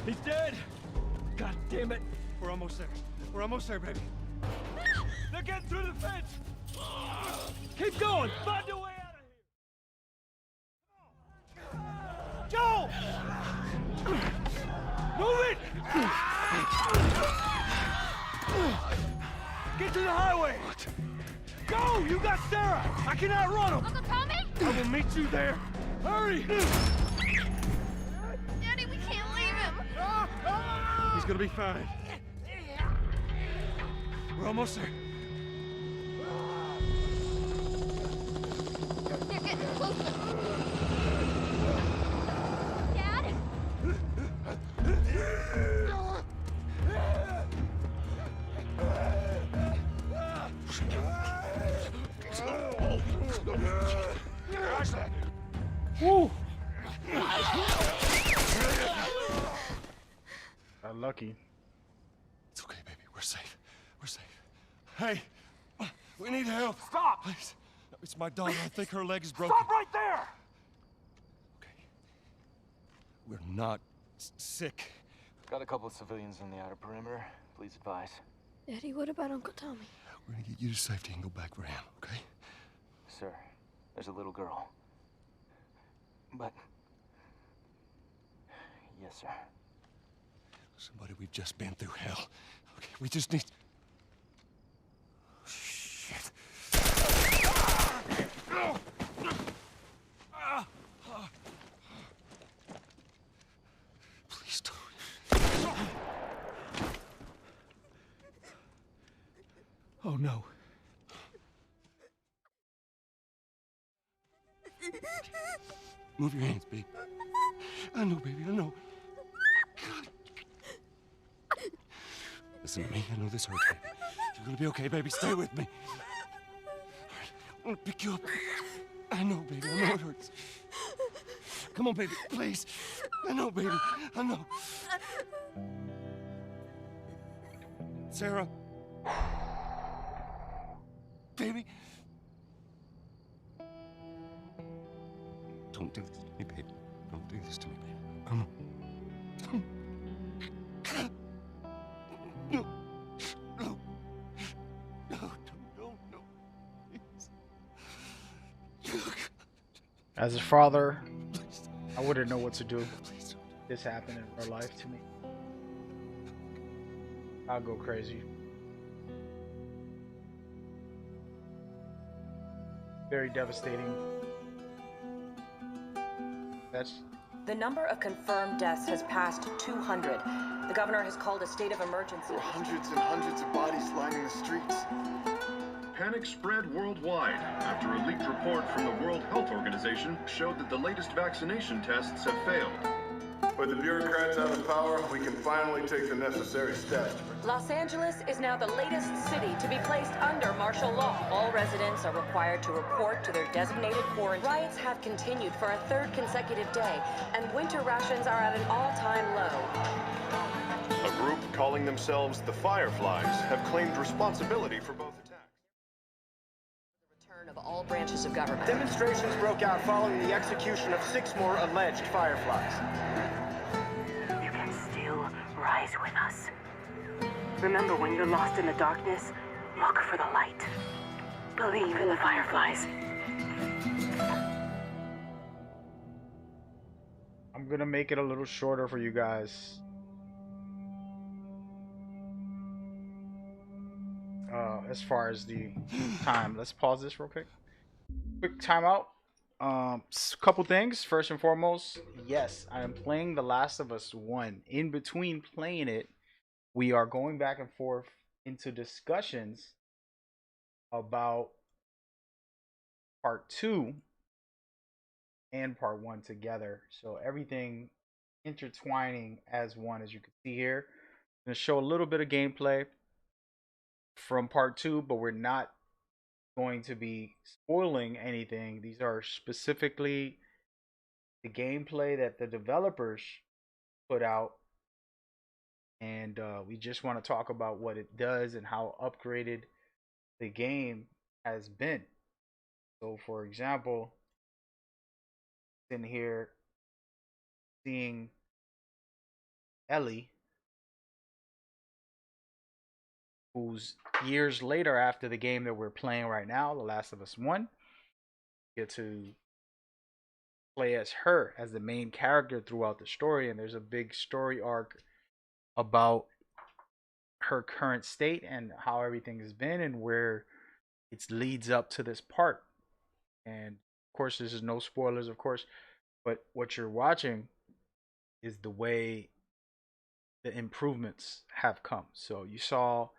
He's dead! God damn it! We're almost there. We're almost there, baby. They're getting through the fence! Keep going! Find a way out of here! Joe! Move it! Get to the highway! What? Go! You got Sarah! I cannot run him! Uncle Tommy? I will meet you there! Hurry! Daddy, we can't leave him! He's gonna be fine. We're almost there. They're getting closer! Dad? Woo! Lucky. It's okay, baby. We're safe. We're safe. Hey, we need help. Stop! Please. It's my daughter. I think her leg is broken. Stop right there! Okay. We're not sick. Got a couple of civilians on the outer perimeter. Please advise. Daddy, what about Uncle Tommy? We're gonna get you to safety and go back for him, okay? Sir, there's a little girl. But... Yes, sir. Somebody, we've just been through hell. Okay, we just need... Shit. Please don't. Oh, no. Move your hands, baby. I know, baby, I know. God. Listen to me. I know this hurts, baby. You're gonna be okay, baby. Stay with me. All right, I'm gonna pick you up. I know, baby. I know it hurts. Come on, baby. Please. I know, baby. I know. Sarah. Baby. Don't do this to me, baby. Don't do this to me, baby. Come on. No. No. No, no, please. As a father, I wouldn't know what to do. This happened in real life to me. I'll go crazy. Very devastating. The number of confirmed deaths has passed 200. The governor has called a state of emergency. There are hundreds and hundreds of bodies lining the streets. Panic spread worldwide after a leaked report from the World Health Organization showed that the latest vaccination tests have failed. With the bureaucrats out of power, we can finally take the necessary steps. Los Angeles is now the latest city to be placed under martial law. All residents are required to report to their designated quarantine. Riots have continued for a third consecutive day, and winter rations are at an all-time low. A group calling themselves the Fireflies have claimed responsibility for both attacks. The return of all branches of government. Demonstrations broke out following the execution of 6 more alleged Fireflies. You can still rise with us. Remember, when you're lost in the darkness, look for the light. Believe in the Fireflies. I'm gonna make it a little shorter for you guys. As far as the time, let's pause this real quick. Quick timeout. Couple things. First and foremost, yes, I am playing The Last of Us 1. In between playing it, we are going back and forth into discussions about part 2 and part 1 together. So everything intertwining as one, as you can see here. I'm going to show a little bit of gameplay from part 2, but we're not going to be spoiling anything. These are specifically the gameplay that the developers put out, and we just want to talk about what it does and how upgraded the game has been. So for example, in here seeing Ellie, who's years later after the game that we're playing right now, The Last of Us 1, get to play as her as the main character throughout the story. And there's a big story arc about her current state and how everything has been and where it leads up to this part. And of course, this is no spoilers, of course, but what you're watching is the way the improvements have come. So you saw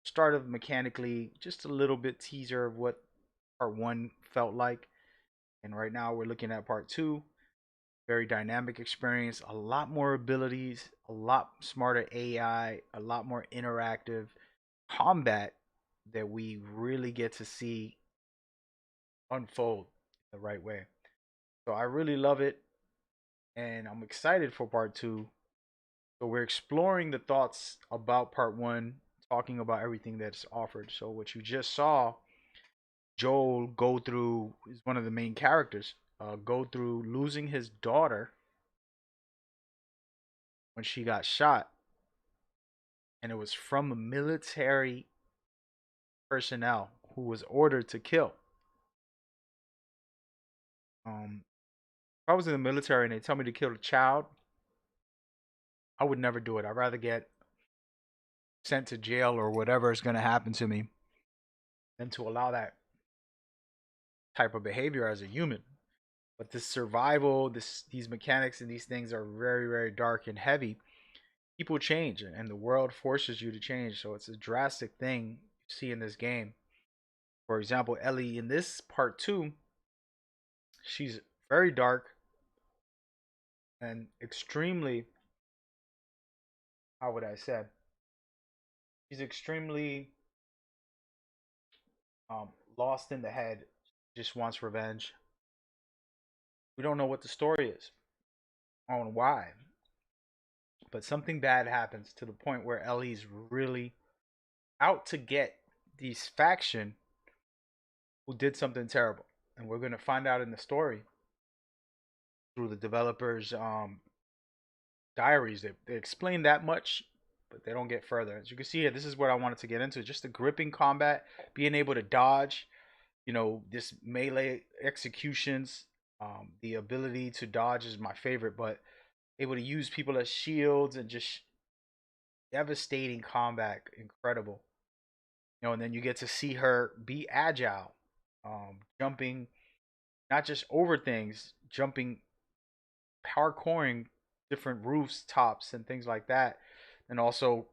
start of mechanically just a little bit teaser of what part one felt like, and right now we're looking at part two. Very dynamic experience, a lot more abilities, a lot smarter AI, a lot more interactive combat that we really get to see unfold the right way. So I really love it, and I'm excited for part two. So we're exploring the thoughts about part one, talking about everything that's offered. So what you just saw, Joel go through is one of the main characters. Go through losing his daughter when she got shot, and it was from a military personnel who was ordered to kill. If I was in the military and they tell me to kill a child, I would never do it. I'd rather get sent to jail or whatever is going to happen to me than to allow that type of behavior as a human. But this survival, these mechanics and these things are very, very dark and heavy. People change and the world forces you to change. So it's a drastic thing you see in this game. For example, Ellie in this part two, she's very dark and extremely, how would I say? She's extremely lost in the head, just wants revenge. We don't know what the story is on why, but something bad happens to the point where Ellie's really out to get these faction who did something terrible, and we're gonna find out in the story through the developers' diaries. They explain that much, but they don't get further. As you can see here, this is what I wanted to get into: just the gripping combat, being able to dodge, this melee executions. The ability to dodge is my favorite, but able to use people as shields and just devastating combat, incredible. And then you get to see her be agile, jumping not just over things, jumping, parkouring different roofs, tops, and things like that, and also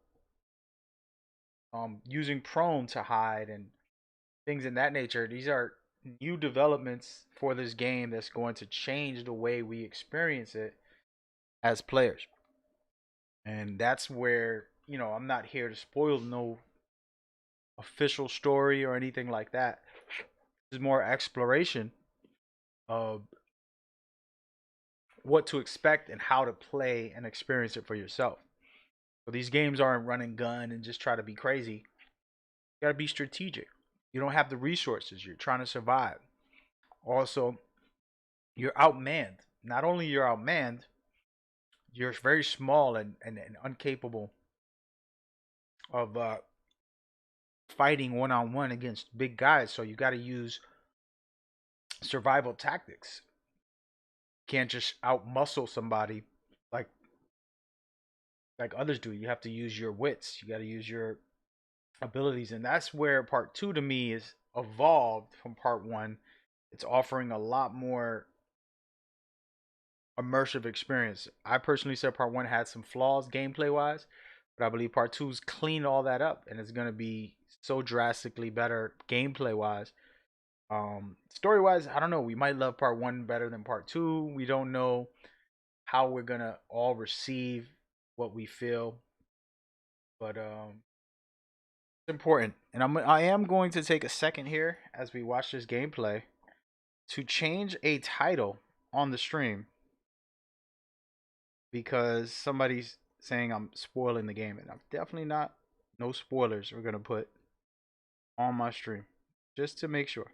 using prone to hide and things in that nature. These are new developments for this game that's going to change the way we experience it as players. And that's where, I'm not here to spoil no official story or anything like that. This is more exploration of what to expect and how to play and experience it for yourself. So these games aren't run and gun and just try to be crazy. You got to be strategic. You don't have the resources. You're trying to survive. Also, you're outmanned. Not only you're outmanned, you're very small and incapable of fighting one-on-one against big guys. So you got to use survival tactics. You can't just outmuscle somebody like others do. You have to use your wits. You got to use your abilities, and that's where part two to me is evolved from part one. It's offering a lot more immersive experience. I personally said part one had some flaws gameplay wise, but I believe part two's cleaned all that up and it's gonna be so drastically better gameplay wise. Story wise, I don't know. We might love part one better than part two. We don't know how we're gonna all receive what we feel, but it's important. And I am going to take a second here as we watch this gameplay to change a title on the stream because somebody's saying I'm spoiling the game, and I'm definitely not. No spoilers we're gonna put on my stream just to make sure.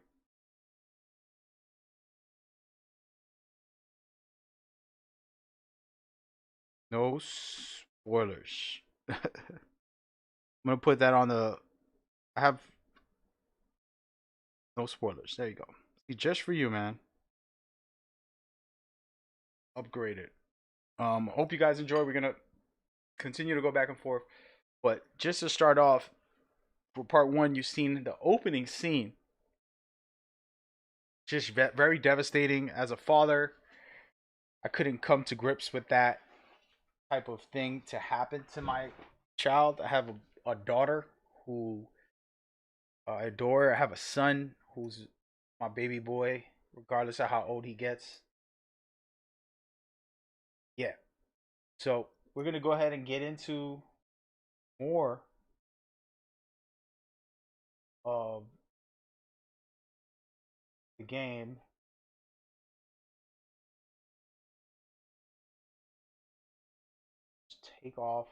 No Spoilers. I'm gonna put that on the. I have no spoilers. There you go. See, just for you, man. Upgraded. Hope you guys enjoy. We're gonna continue to go back and forth, but just to start off, for part one, you've seen the opening scene. Just very devastating. As a father, I couldn't come to grips with that type of thing to happen to my child. I have a daughter who I adore. I have a son who's my baby boy, regardless of how old he gets. Yeah. So we're gonna go ahead and get into more of the game. Just take off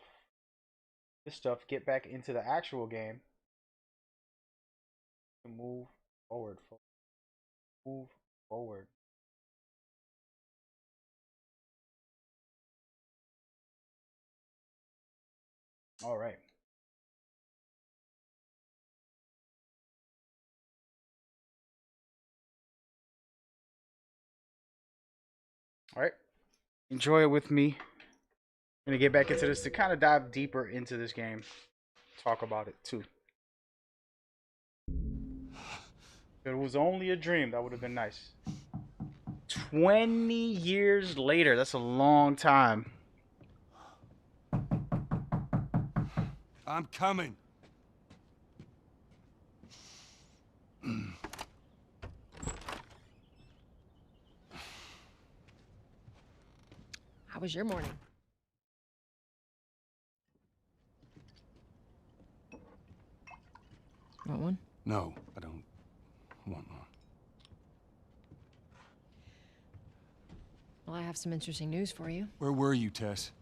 this stuff, get back into the actual game, and move forward. Move forward. All right. All right. Enjoy it with me. I'm gonna get back into this to kind of dive deeper into this game, talk about it too. If it was only a dream, that would have been nice. 20 years later, that's a long time. I'm coming. How was your morning? Want one? No, I don't want one. Well, I have some interesting news for you. Where were you, Tess?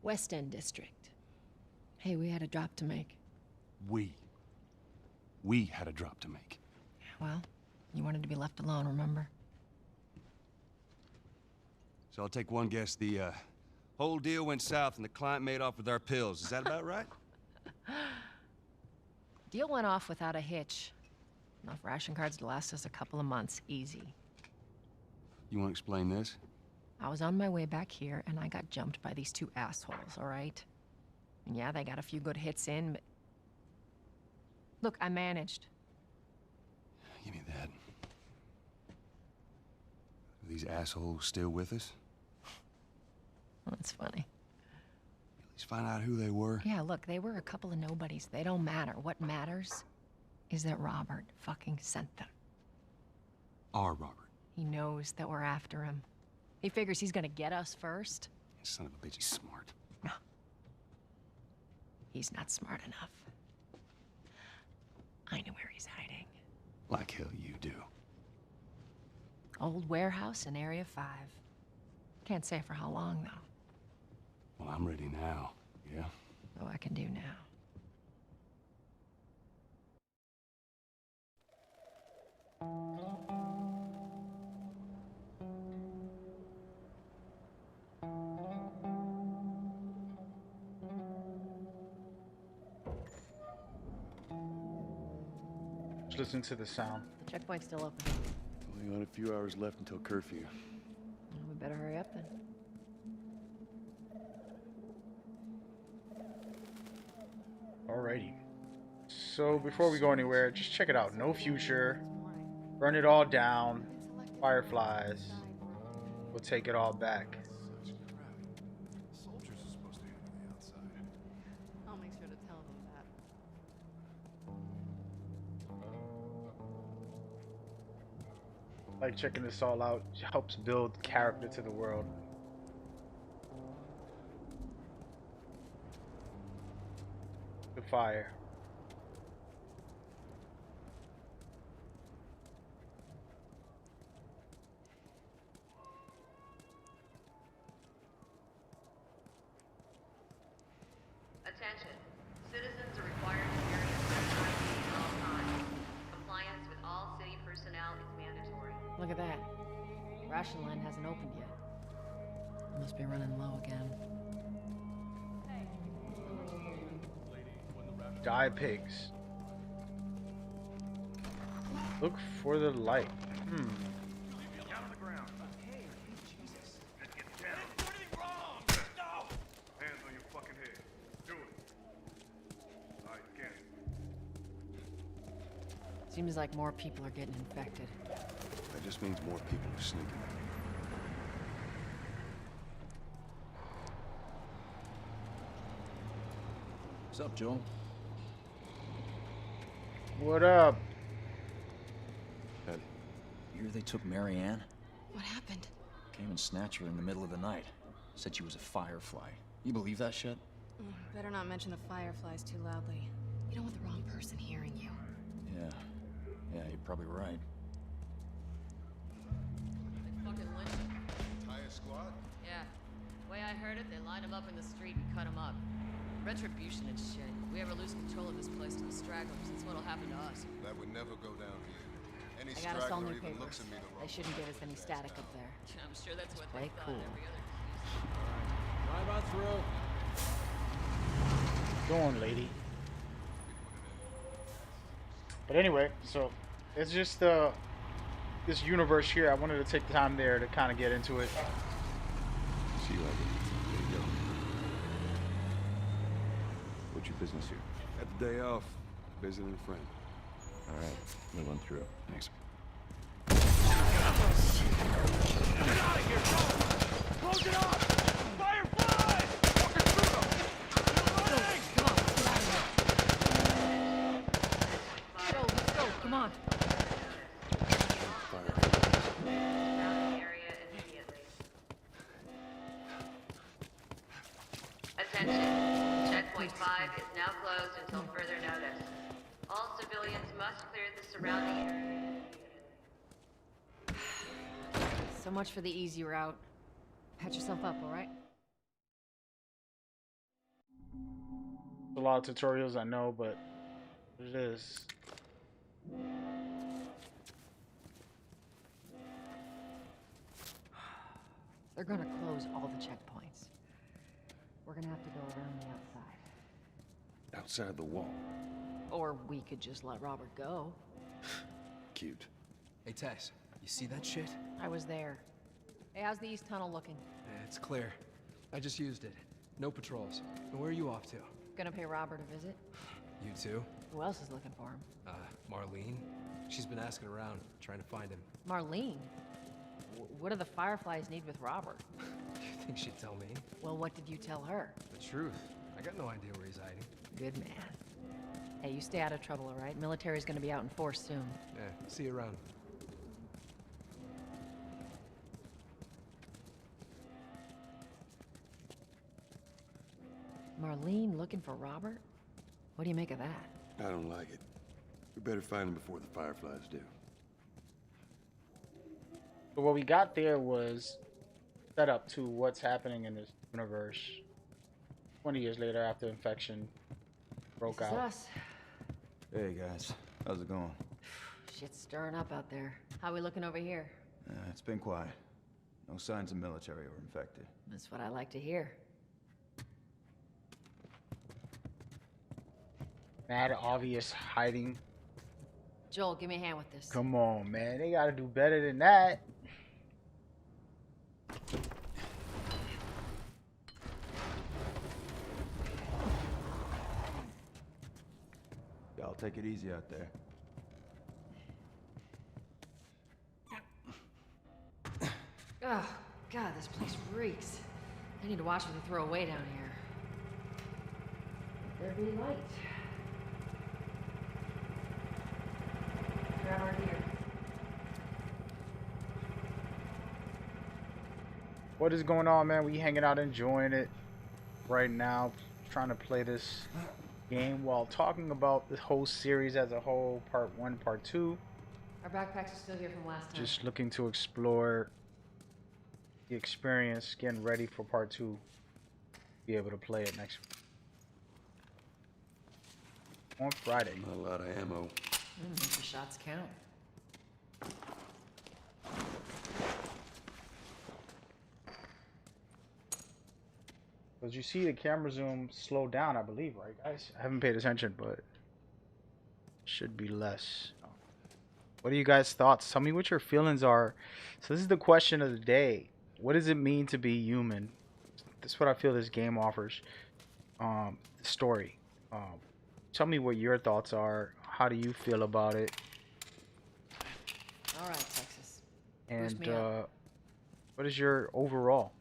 West End District. Hey, we had a drop to make. We had a drop to make. Well, you wanted to be left alone, remember? So I'll take one guess. The whole deal went south and the client made off with our pills. Is that about right? Deal went off without a hitch. Enough ration cards to last us a couple of months, easy. You want to explain this? I was on my way back here, and I got jumped by these two assholes, all right? And yeah, they got a few good hits in, but... Look, I managed. Give me that. Are these assholes still with us? That's funny. At least find out who they were. Yeah, look, they were a couple of nobodies. They don't matter. What matters is that Robert fucking sent them. Our Robert. He knows that we're after him. He figures he's gonna get us first. Son of a bitch, he's smart. No. He's not smart enough. I know where he's hiding. Like hell you do. Old warehouse in Area 5. Can't say for how long, though. Well, I'm ready now, yeah? Oh, I can do now. Just listen to the sound. The checkpoint's still open. Only got a few hours left until curfew. Well, we better hurry up then. Alrighty. So before we go anywhere, just check it out. No future. Burn it all down. Fireflies. We'll take it all back. Soldiers are supposed to handle the outside. I'll make sure to tell them that. Like checking this all out helps build character to the world. The fire. Attention. Citizens are required to carry a ID at all times. Compliance with all city personnel is mandatory. Look at that. Ration line hasn't opened yet. Must be running low again. Sky pigs. Look for the light. Down on the ground. Hey, Jesus. Let's get down. Hands on your fucking head. Do it. Alright, scan it. Seems like more people are getting infected. That just means more people are sneaking. What's up, Joel? What up? Ed, You hear they took Marianne? What happened? Came and snatched her in the middle of the night. Said she was a firefly. You believe that shit? Better not mention the fireflies too loudly. You don't want the wrong person hearing you. Yeah. Yeah, you're probably right. Fucking lynch. Entire squad? Yeah. Way I heard it, they lined him up in the street and cut him up. Retribution and shit. If we ever lose control of this place to the stragglers, that's what'll happen to us. That would never go down here. Any I got us all straggler new even looks papers. at me the wrong They shouldn't way. give us any static up there. I'm sure that's what play they thought cool. every other Drive on through. Go on, lady. But anyway, so it's just this universe here. I wanted to take the time there to kind of get into it. see you later. There you go. What's your business here? Had the day off. Visiting a friend. All right, we'll run through. Thanks. Close it off! Firefly! Walking through them! Go, let's go, come on. Area immediately. Attention. Checkpoint 5 is now closed until further notice. All civilians must clear the surrounding area. So much for the easy route. Patch yourself up, all right? A lot of tutorials I know, but it is. They're gonna close all the checkpoints. We're gonna have to go around the outside. Outside the wall. Or we could just let Robert go. Cute. Hey, Tess, you see that shit? I was there. Hey, how's the east tunnel looking? It's clear. I just used it. No patrols. And where are you off to? Gonna pay Robert a visit? You too? Who else is looking for him? Marlene? She's been asking around, trying to find him. Marlene? What do the Fireflies need with Robert? You think she'd tell me? Well, what did you tell her? The truth. I got no idea where he's hiding. Good man. Hey, you stay out of trouble, all right? Military's gonna be out in force soon. Yeah, see you around. Marlene looking for Robert? What do you make of that? I don't like it. We better find him before the Fireflies do. So what we got there was set up to what's happening in this universe 20 years later after infection broke This is out. us. Hey, guys. How's it going? Shit's stirring up out there. How we looking over here? It's been quiet. No signs of military or infected. That's what I like to hear. Mad obvious hiding. Joel, give me a hand with this. Come on, man. They gotta do better than that. Y'all take it easy out there. Oh, God, this place reeks. I need to watch what they throw away down here. Let there be light. Grab our gear. What is going on, man? We hanging out enjoying it right now, trying to play this game while talking about the whole series as a whole, part 1, part 2. Our backpacks are still here from last time. Just looking to explore the experience, getting ready for part 2. Be able to play it next on Friday. Not a lot of ammo. Make the shots count. Because you see the camera zoom slow down, I believe, right, guys? I haven't paid attention, but should be less. What are you guys' thoughts? Tell me what your feelings are. So this is the question of the day. What does it mean to be human? That's what I feel this game offers. The story. Tell me what your thoughts are. How do you feel about it? All right, Texas. And me up. what is your overall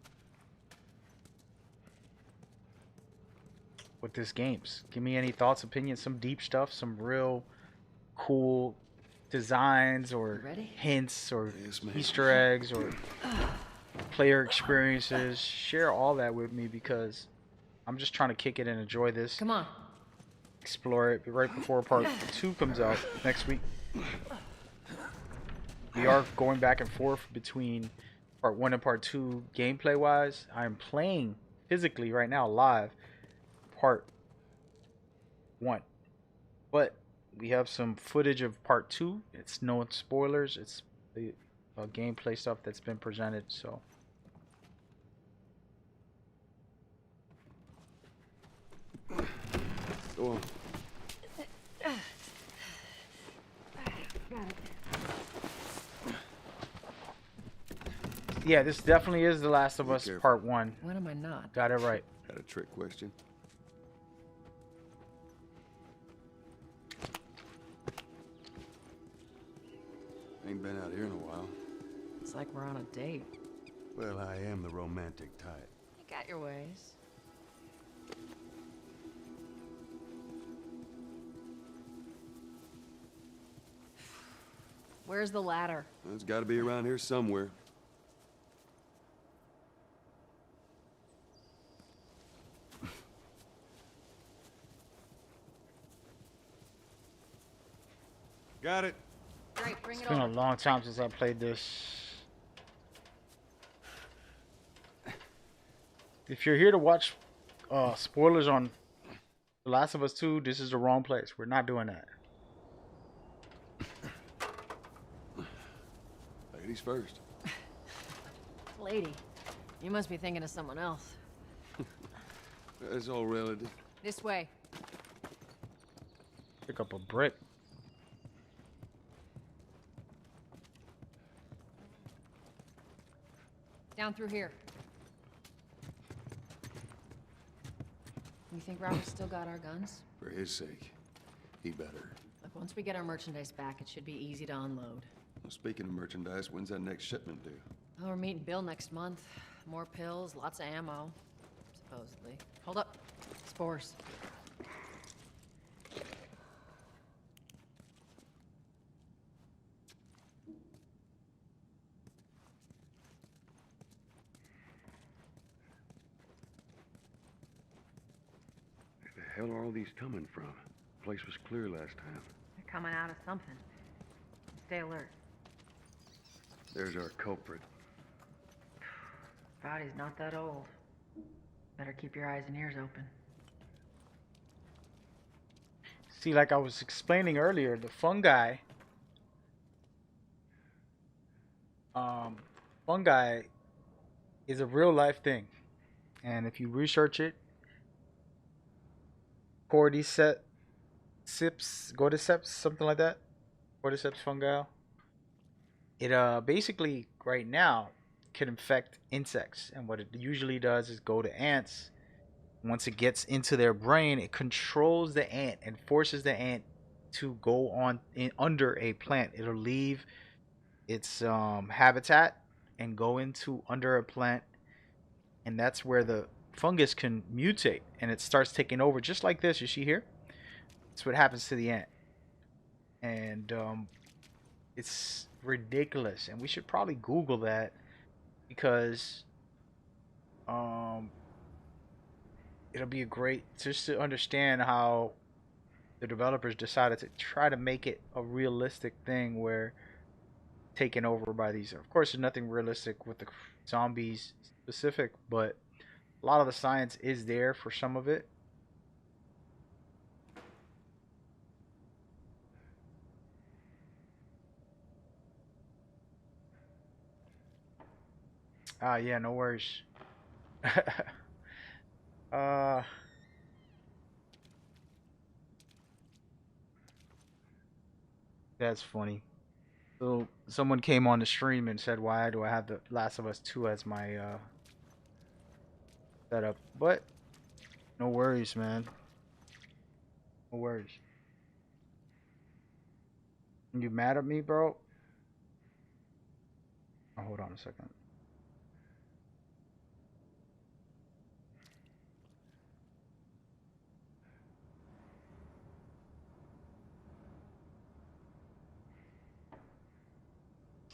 with this games? Give me any thoughts, opinions, some deep stuff, some real cool designs or hints or Easter eggs or player experiences. Share all that with me because I'm just trying to kick it and enjoy this. Come on. Explore it right before part 2 comes out next week. We are going back and forth between part 1 and part 2 gameplay wise. I'm playing physically right now live part 1, but we have some footage of part 2. It's no spoilers. It's the gameplay stuff that's been presented. So go on. yeah, this definitely is The Last of Us part 1. When am I not? Got it right. Got a trick question. Ain't been out here in a while. It's like we're on a date. Well, I am the romantic type. You got your ways. Where's the ladder? Well, it's got to be around here somewhere. Got it. Great, bring It's been a long time since I played this. If you're here to watch spoilers on The Last of Us 2, this is the wrong place. We're not doing that. Ladies first. Lady, you must be thinking of someone else. It's all relative. This way. Pick up a brick. Down through here. You think Robert's still got our guns? For his sake, he better. Look, once we get our merchandise back, it should be easy to unload. Well, speaking of merchandise, when's that next shipment due? Oh, we're meeting Bill next month. More pills, lots of ammo. Supposedly. Hold up. Spores. Where the hell are all these coming from? The place was clear last time. They're coming out of something. Stay alert. There's our culprit. Body's not that old. Better keep your eyes and ears open. See, like I was explaining earlier, the fungi is a real life thing. And if you research it, cordyceps, something like that. Cordyceps fungi. It basically right now can infect insects, and what it usually does is go to ants. Once it gets into their brain, it controls the ant and forces the ant to go on under a plant. It'll leave its habitat and go into under a plant, and that's where the fungus can mutate and it starts taking over, just like this. You see here, that's what happens to the ant, and it's ridiculous. And we should probably Google that because it'll be a great just to understand how the developers decided to try to make it a realistic thing where taken over by these. Of course, there's nothing realistic with the zombies specific, but a lot of the science is there for some of it. Yeah, no worries. That's funny. So someone came on the stream and said, "Why do I have the Last of Us 2 as my setup?" But no worries, man. No worries. You mad at me, bro? Oh, hold on a second.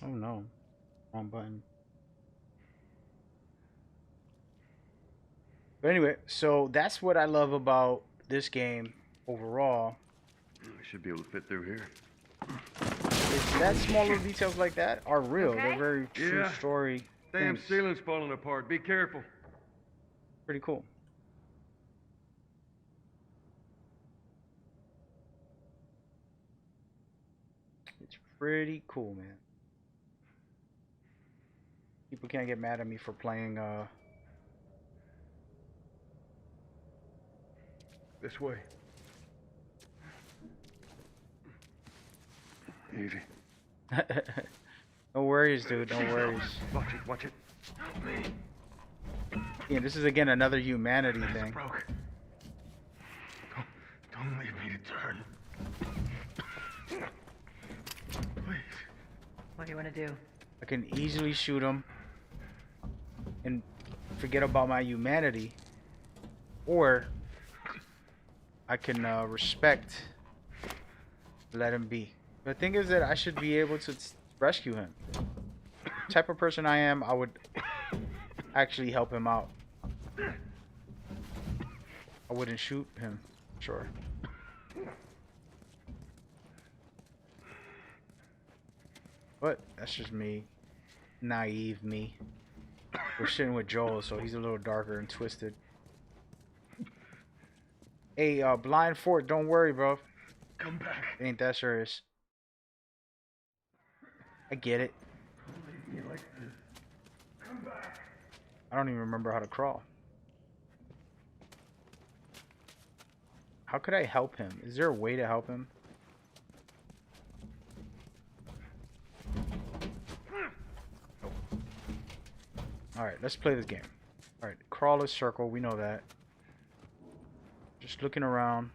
Oh no, wrong button. But anyway, so that's what I love about this game overall. We should be able to fit through here. Is that small little details like that are real. They're very true Yeah. story Damn things. ceiling's falling apart. Be careful. Pretty cool. It's pretty cool, man. People can't get mad at me for playing This way. Easy. No worries, dude. No worries. Watch it. Watch it. Yeah, this is again another humanity thing. Broke. Don't leave me to turn. Please. What do you want to do? I can easily shoot him and forget about my humanity, or I can respect, let him be. The thing is that I should be able to rescue him. The type of person I am, I would actually help him out. I wouldn't shoot him, sure. But that's just me, naive me. We're sitting with Joel, so he's a little darker and twisted. Hey, Blind Fort, don't worry, bro. Come back. Ain't that serious. I get it. Come back. I don't even remember how to crawl. How could I help him? Is there a way to help him? Alright, let's play this game. Alright, crawl a circle, we know that. Just looking around.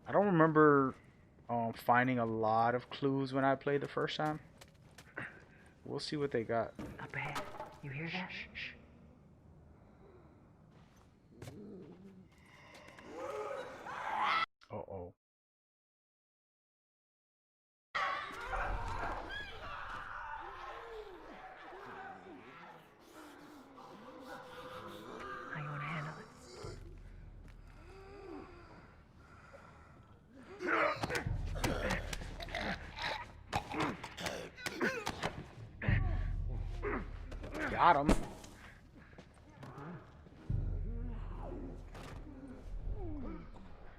I don't remember finding a lot of clues when I played the first time. We'll see what they got. Up ahead. You hear that? Shh. Uh-oh. How you want to handle it? Got him.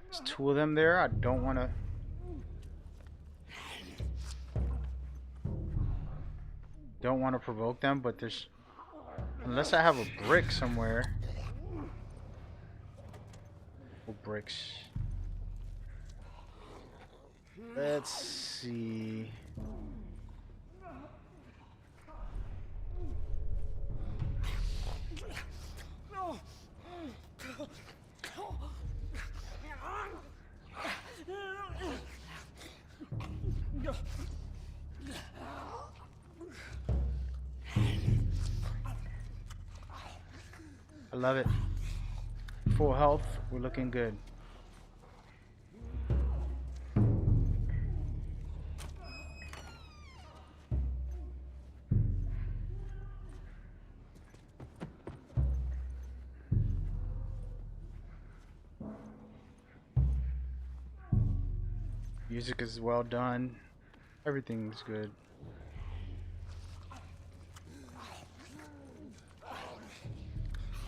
There's two of them there. I don't want to. Don't want to provoke them, but there's. Unless I have a brick somewhere. Oh, bricks. Let's see. I love it. Full health, we're looking good. Music is well done. Everything's good.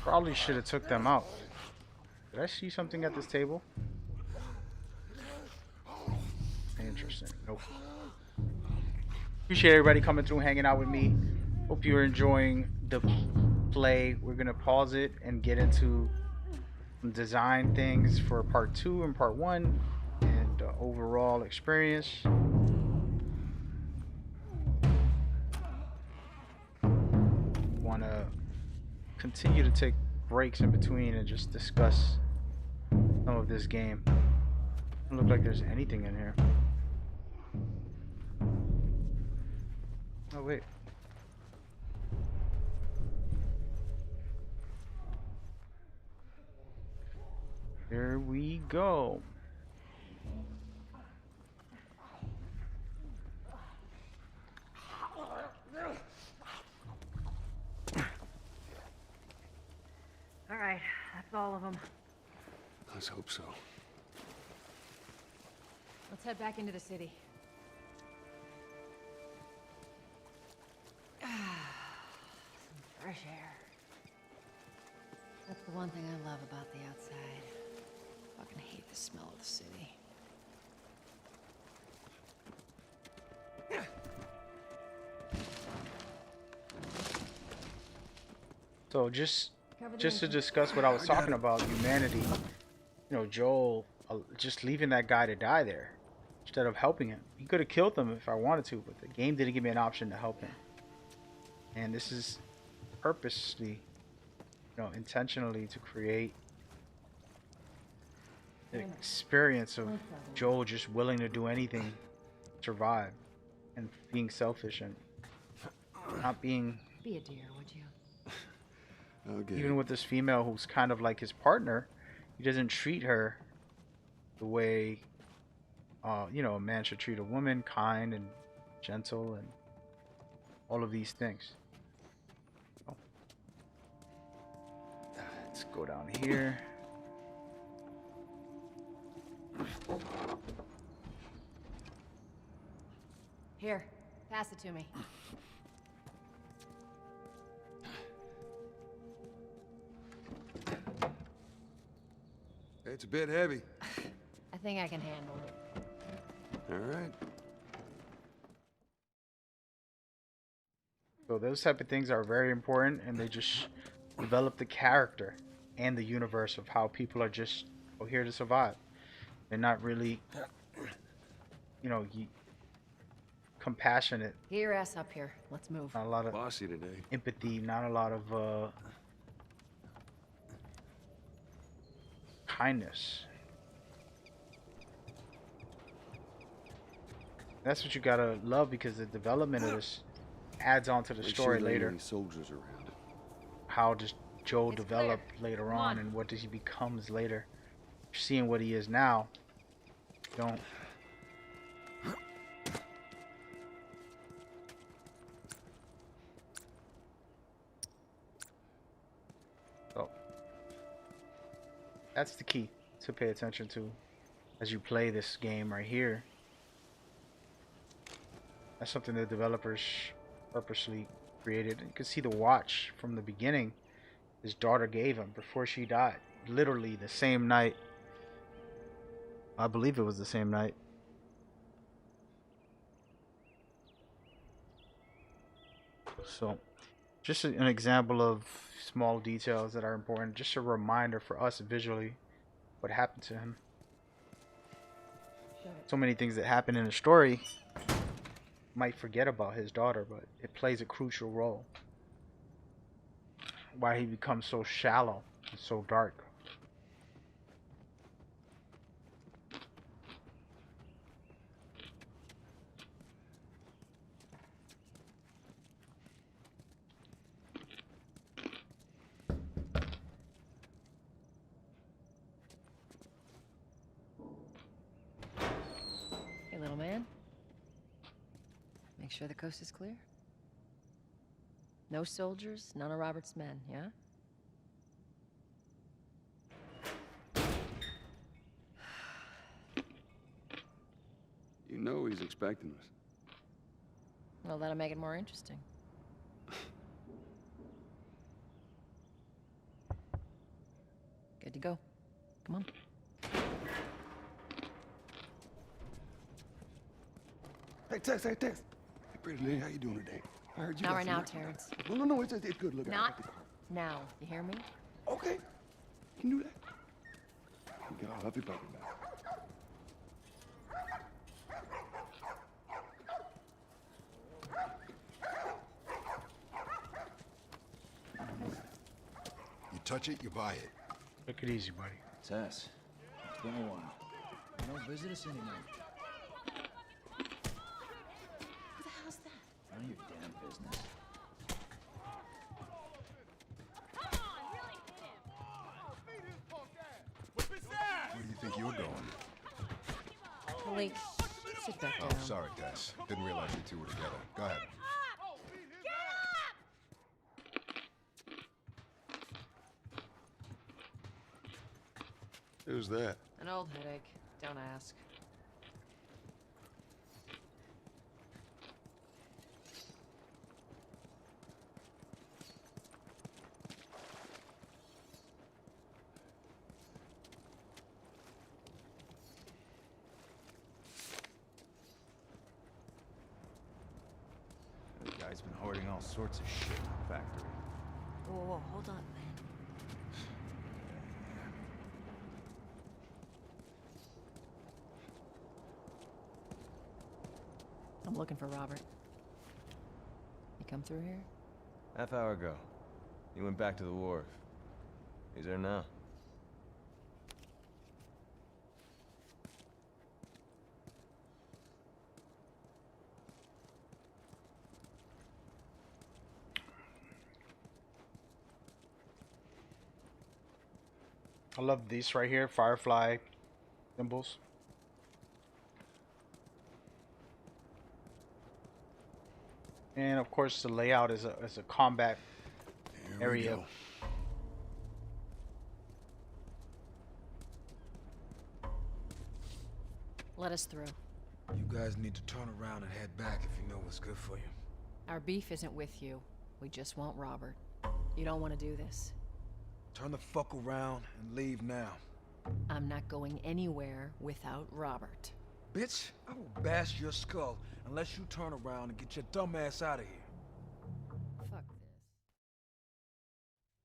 Probably should have took them out. Did I see something at this table? Interesting. Nope. Appreciate everybody coming through, hanging out with me. Hope you're enjoying the play. We're gonna pause it and get into some design things for part 2 and part 1, and overall experience. Want to continue to take breaks in between and just discuss some of this game. Doesn't look like there's anything in here. Oh wait. Here we go. All right, that's all of them. Let's hope so. Let's head back into the city. Some fresh air. That's the one thing I love about the outside. Fucking hate the smell of the city. So just to discuss what I was talking about, humanity. You know, Joel just leaving that guy to die there instead of helping him. He could have killed him if I wanted to, but the game didn't give me an option to help him. And this is purposely, you know, intentionally to create the experience of Joel just willing to do anything to survive and being selfish and not being... Be a dear, would you? Okay. Even with this female who's kind of like his partner, he doesn't treat her the way, you know, a man should treat a woman, kind and gentle and all of these things. Oh. Let's go down here. Here, pass it to me. It's a bit heavy. I think I can handle it. All right. So those type of things are very important, and they just develop the character and the universe of how people are just here to survive. They're not really, you know, compassionate. Get your ass up here. Let's move. Not a lot of bossy today. Empathy, not a lot of kindness. That's what you gotta love, because the development of this adds on to the story later. Soldiers around. How does Joel It's develop clear. later Come on, on. and what does he becomes later? Seeing what he is now, you don't. So that's the key to pay attention to as you play this game right here. That's something the developers purposely created. You can see the watch from the beginning his daughter gave him before she died. Literally the same night. I believe it was the same night. So, just an example of small details that are important. Just a reminder for us visually what happened to him. So many things that happen in the story might forget about his daughter, but it plays a crucial role. Why he becomes so shallow and so dark. Hey, little man. Make sure the coast is clear. No soldiers, none of Robert's men, yeah? You know he's expecting us. Well, that'll make it more interesting. Good to go. Come on. Hey, Tess, hey, Tess. Hey, pretty lady, how you doing today? I heard you Not got right some now, work. Terrence. No, it's good. Look, Not now. You hear me? Okay. You can do that. You got a lovely puppy back. touch it, you buy it. Take it easy, buddy. Tess, it's been a while. You don't visit us anymore. Who the hell's that? None of your damn business. Where do you think you're going? Malik, sit back down. Oh, sorry, Tess. Didn't realize you two were together. Go ahead. Who's that? An old headache. Don't ask. The guy's been hoarding all sorts of shit in the factory. Whoa, hold on. I'm looking for Robert. You come through here? Half hour ago. He went back to the wharf. He's there now. I love these right here, Firefly symbols. And of course the layout is a combat area. Let us through. You guys need to turn around and head back if you know what's good for you. Our beef isn't with you. We just want Robert. You don't want to do this. Turn the fuck around and leave now. I'm not going anywhere without Robert. Bitch, I will bash your skull unless you turn around and get your dumb ass out of here. Fuck this.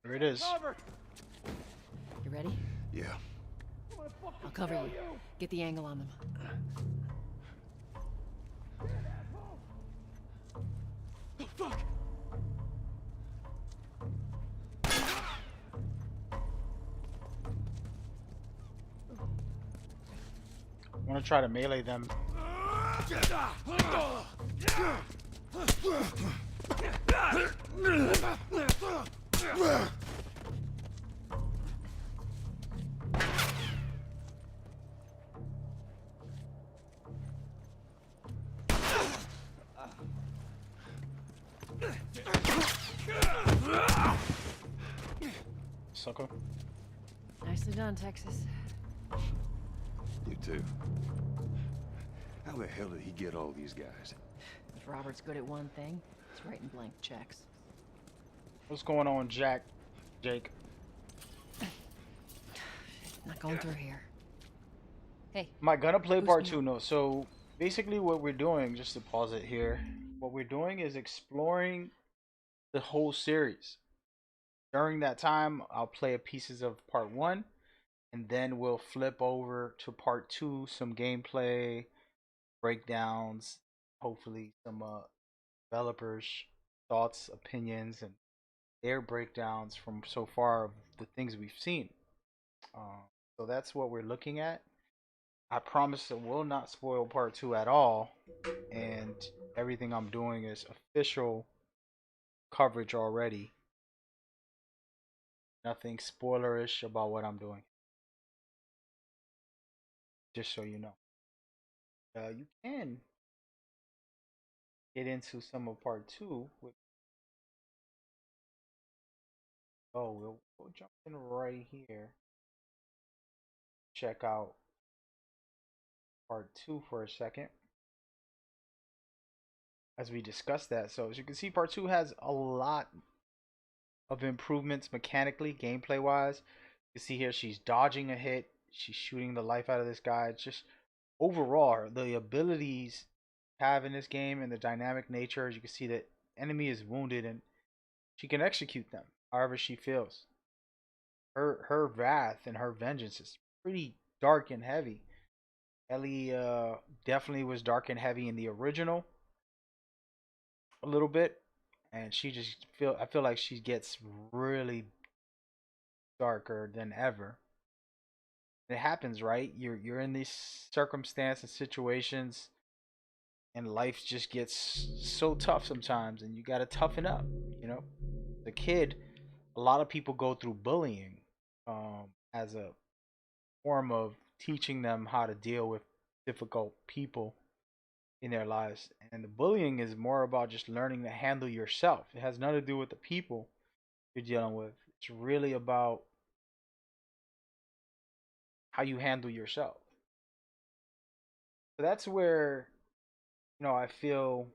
There it is. You ready? Yeah. I'll cover you. Get the angle on them. Oh, fuck! I want to try to melee them. Sucker. Nicely done, Texas. You too. How the hell did he get all these guys? If Robert's good at one thing, it's writing blank checks. What's going on, Jake? Not going through here. Hey. Am I gonna play part 2? No. So basically what we're doing, just to pause it here, what we're doing is exploring the whole series. During that time, I'll play pieces of part 1, and then we'll flip over to part 2, some gameplay, breakdowns, hopefully some developers' thoughts, opinions, and their breakdowns from so far of the things we've seen. So that's what we're looking at. I promise it will not spoil part 2 at all, and everything I'm doing is official coverage already. Nothing spoilerish about what I'm doing. Just so you know. You can get into some of part 2 with we'll jump in right here. Check out part 2 for a second as we discuss that. So as you can see, part 2 has a lot of improvements mechanically, gameplay wise. You can see here she's dodging a hit, she's shooting the life out of this guy. It's just overall the abilities have in this game and the dynamic nature. As you can see, that enemy is wounded and she can execute them however she feels. Her wrath and her vengeance is pretty dark and heavy. Ellie definitely was dark and heavy in the original a little bit, and she just I feel like she gets really darker than ever. It happens, right? You're in these circumstances and situations, and life just gets so tough sometimes, and you gotta toughen up. You know, the kid, a lot of people go through bullying as a form of teaching them how to deal with difficult people in their lives. And the bullying is more about just learning to handle yourself. It has nothing to do with the people you're dealing with. It's really about how you handle yourself. So that's where, I feel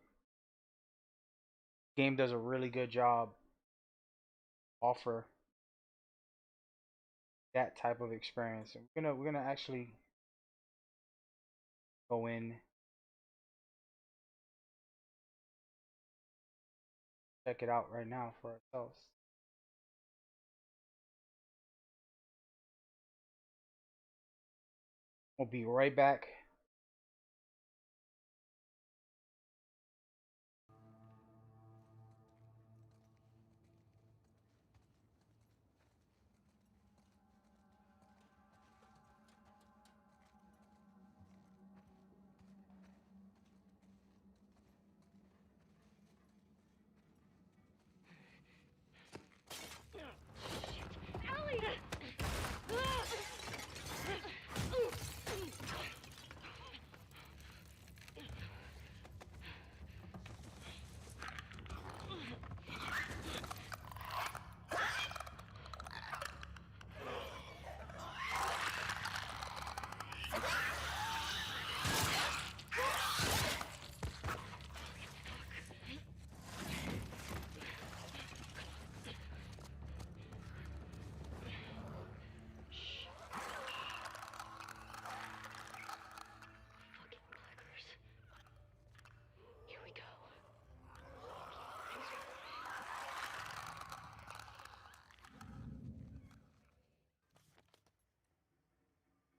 game does a really good job offer that type of experience. And we're gonna actually go in, check it out right now for ourselves. We'll be right back.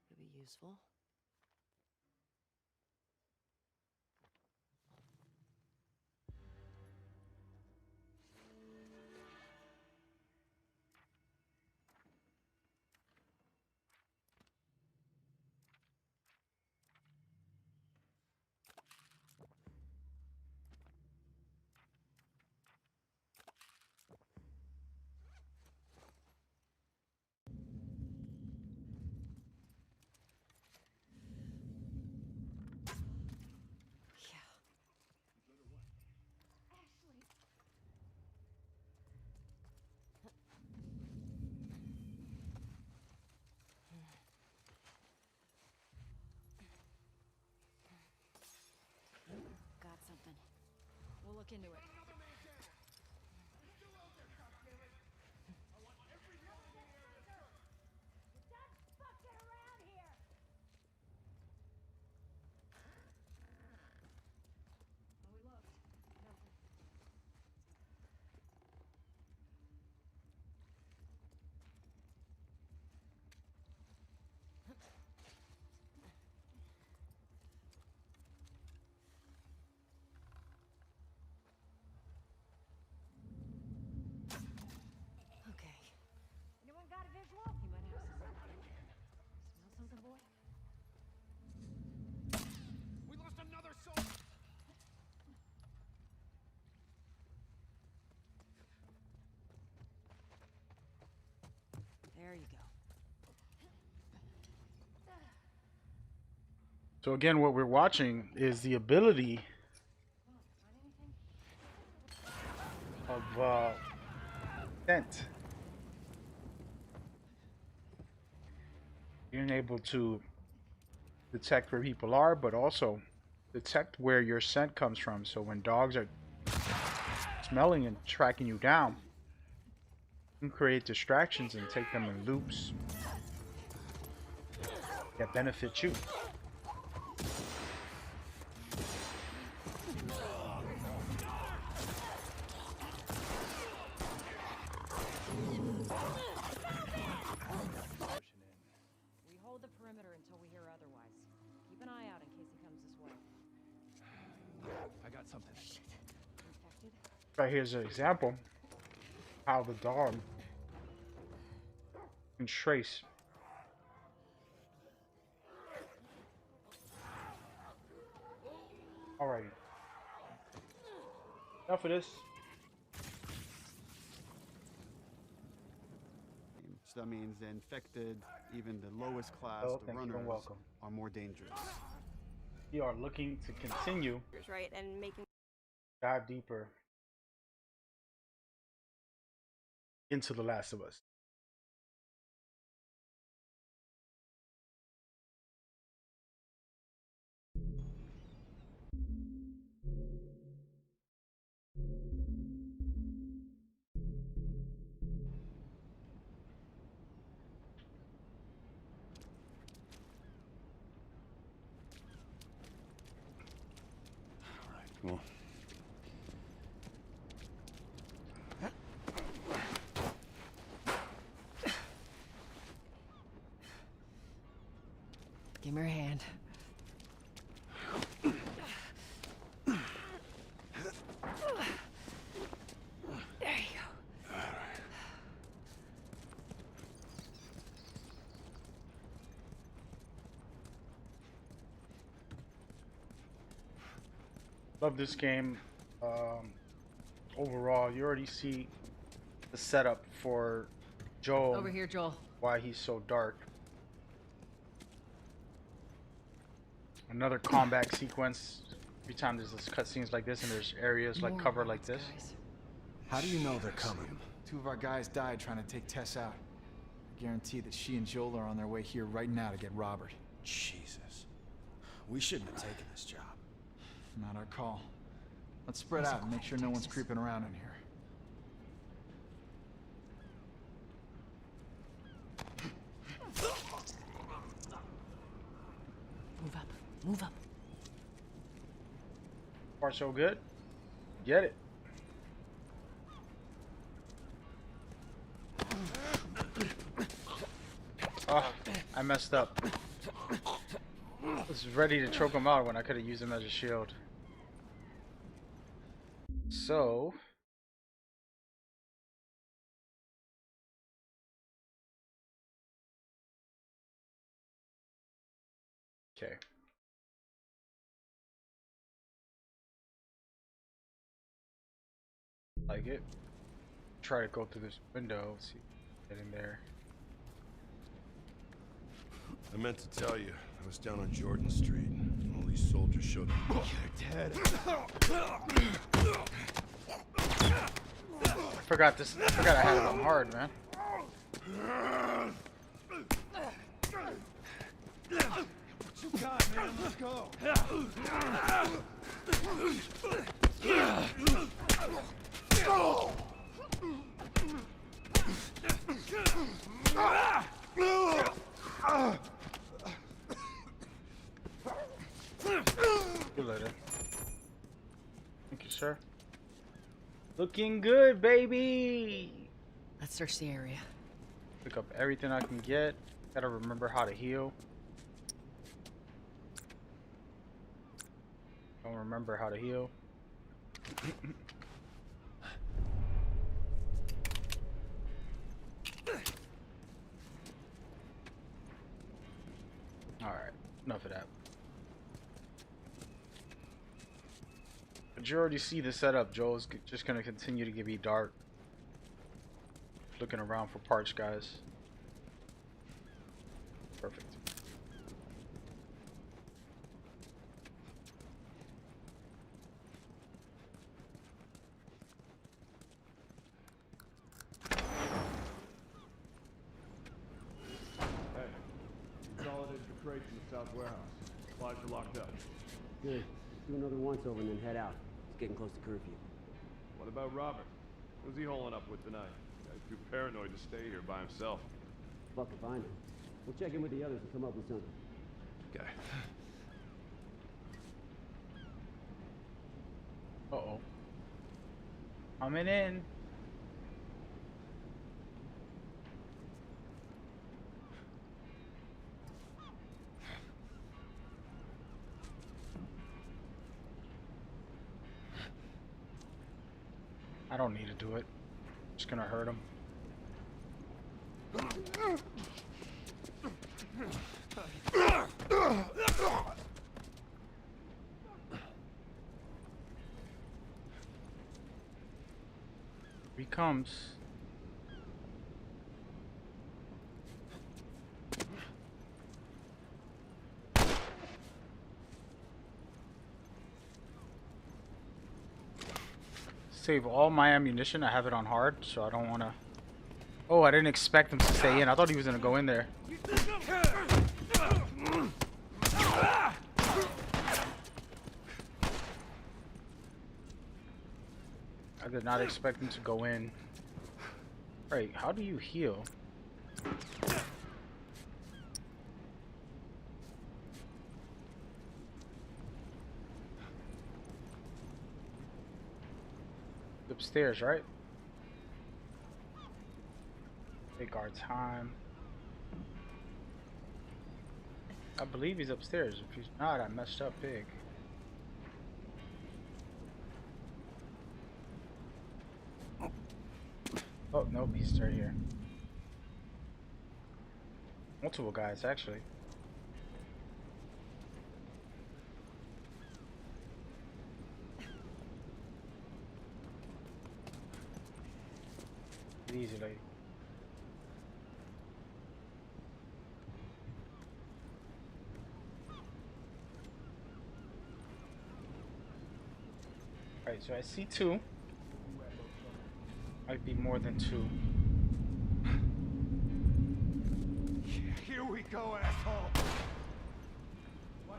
Could be useful. Got something. We'll look into it. We lost another soldier! There you go. So again, what we're watching is the ability of scent. Being able to detect where people are, but also detect where your scent comes from. So when dogs are smelling and tracking you down, you can create distractions and take them in loops that benefit you. We hold the perimeter until we hear otherwise. Keep an eye out in case he comes this way. I got something. Shit. Infected? Right here's an example how the dog And trace. Alrighty. Enough of this. So that means the infected, even the lowest class, Oh, the thank you and runners, welcome. are more dangerous. We are looking to continue Right, and making dive deeper into The Last of Us. Come on. Give me your hand. There you go. Love this game. Overall, you already see the setup for Joel. Over here, Joel. Why he's so dark. Another combat sequence. Every time there's this cutscenes like this and there's areas like cover like this. How do you know they're coming? Two of our guys died trying to take Tess out. I guarantee that she and Joel are on their way here right now to get Robert. Jesus. We shouldn't have taken this job. Not our call. Let's spread out and make sure no one's creeping around in here. Move up. Move up. Far so good. Get it. Oh, I messed up. I was ready to choke him out when I could have used him as a shield. So... okay. Like it. Try to go through this window, see if I can get in there. I meant to tell you, I was down on Jordan Street. All these soldiers showed up. Dead. I forgot I had it on hard, man. What you got, man? Let's go. See you later. Thank you, sir. Looking good, baby. Let's search the area. Pick up everything I can get. Gotta remember how to heal. Don't remember how to heal. Alright, enough of that. But you already see the setup. Joel's just gonna continue to be dark. Looking around for parts, guys. Perfect. Hey, consolidated the crates in the south warehouse. Supplies are locked up. Good. Do another once over and then head out. It's getting close to curfew. What about Robert? Who's he holing up with tonight? Guy's too paranoid to stay here by himself. Fuck if I know. We'll check in with the others and come up with something. Okay. Uh-oh. Coming in. I don't need to do it. Just gonna hurt him. Here he comes. Save all my ammunition. I have it on hard, so I don't want to. Oh, I didn't expect him to stay in. I thought he was going to go in there. I did not expect him to go in. Right, how do you heal? Upstairs, right? Take our time. I believe he's upstairs. If he's not, I messed up big. Oh, nope, he's right here. Multiple guys, actually. Easy, lady. Alright, so I see two. Might be more than two. Here we go, asshole.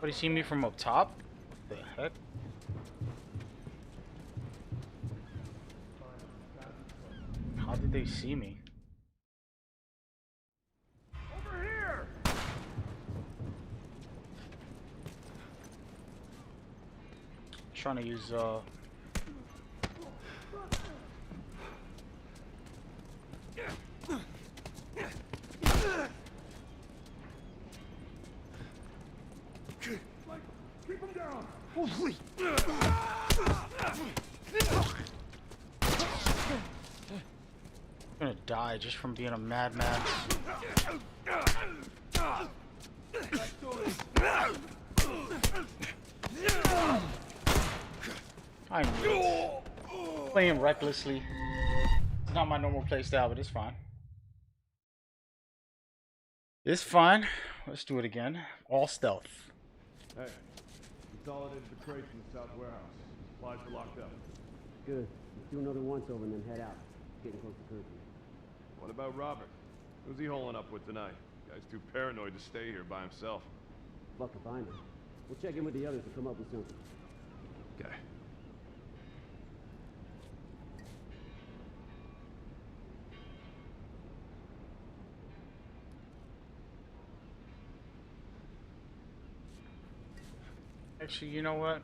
But he see me from up top? What the heck? How did they see me? Over here. Trying to use Keep him down. Holy. I'm gonna die just from being a madman. I'm playing recklessly. It's not my normal play style, but it's fine. It's fine. Let's do it again. All stealth. Hey, consolidated the crates in the south warehouse. Supplies are locked up. Good. Let's do another once over and then head out. It's getting close to curfew. What about Robert? Who's he holing up with tonight? Guy's too paranoid to stay here by himself. Fuck if I know. We'll check in with the others and come up with something. Okay. Actually, you know what?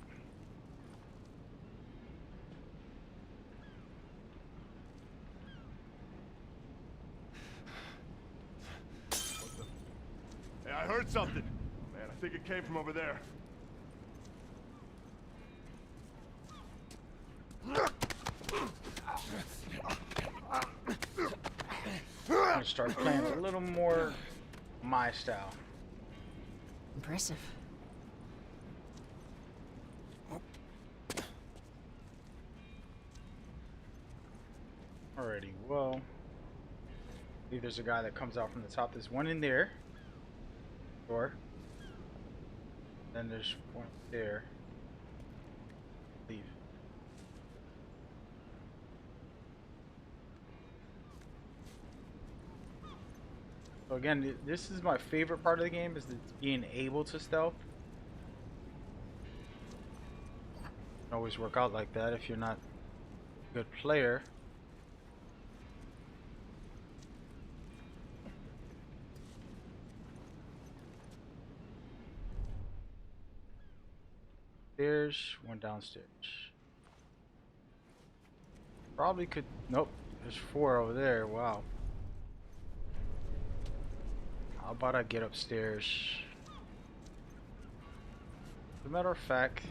Hey, I heard something. Man, I think it came from over there. I'm gonna start playing a little more my style. Impressive. Alrighty, well, I believe there's a guy that comes out from the top. There's one in there. Door. Then there's one there. Leave. So again, this is my favorite part of the game, is being able to stealth. Doesn't always work out like that if you're not a good player. Stairs, one downstairs. Probably could. Nope, there's 4 over there. Wow. How about I get upstairs? As a matter of fact,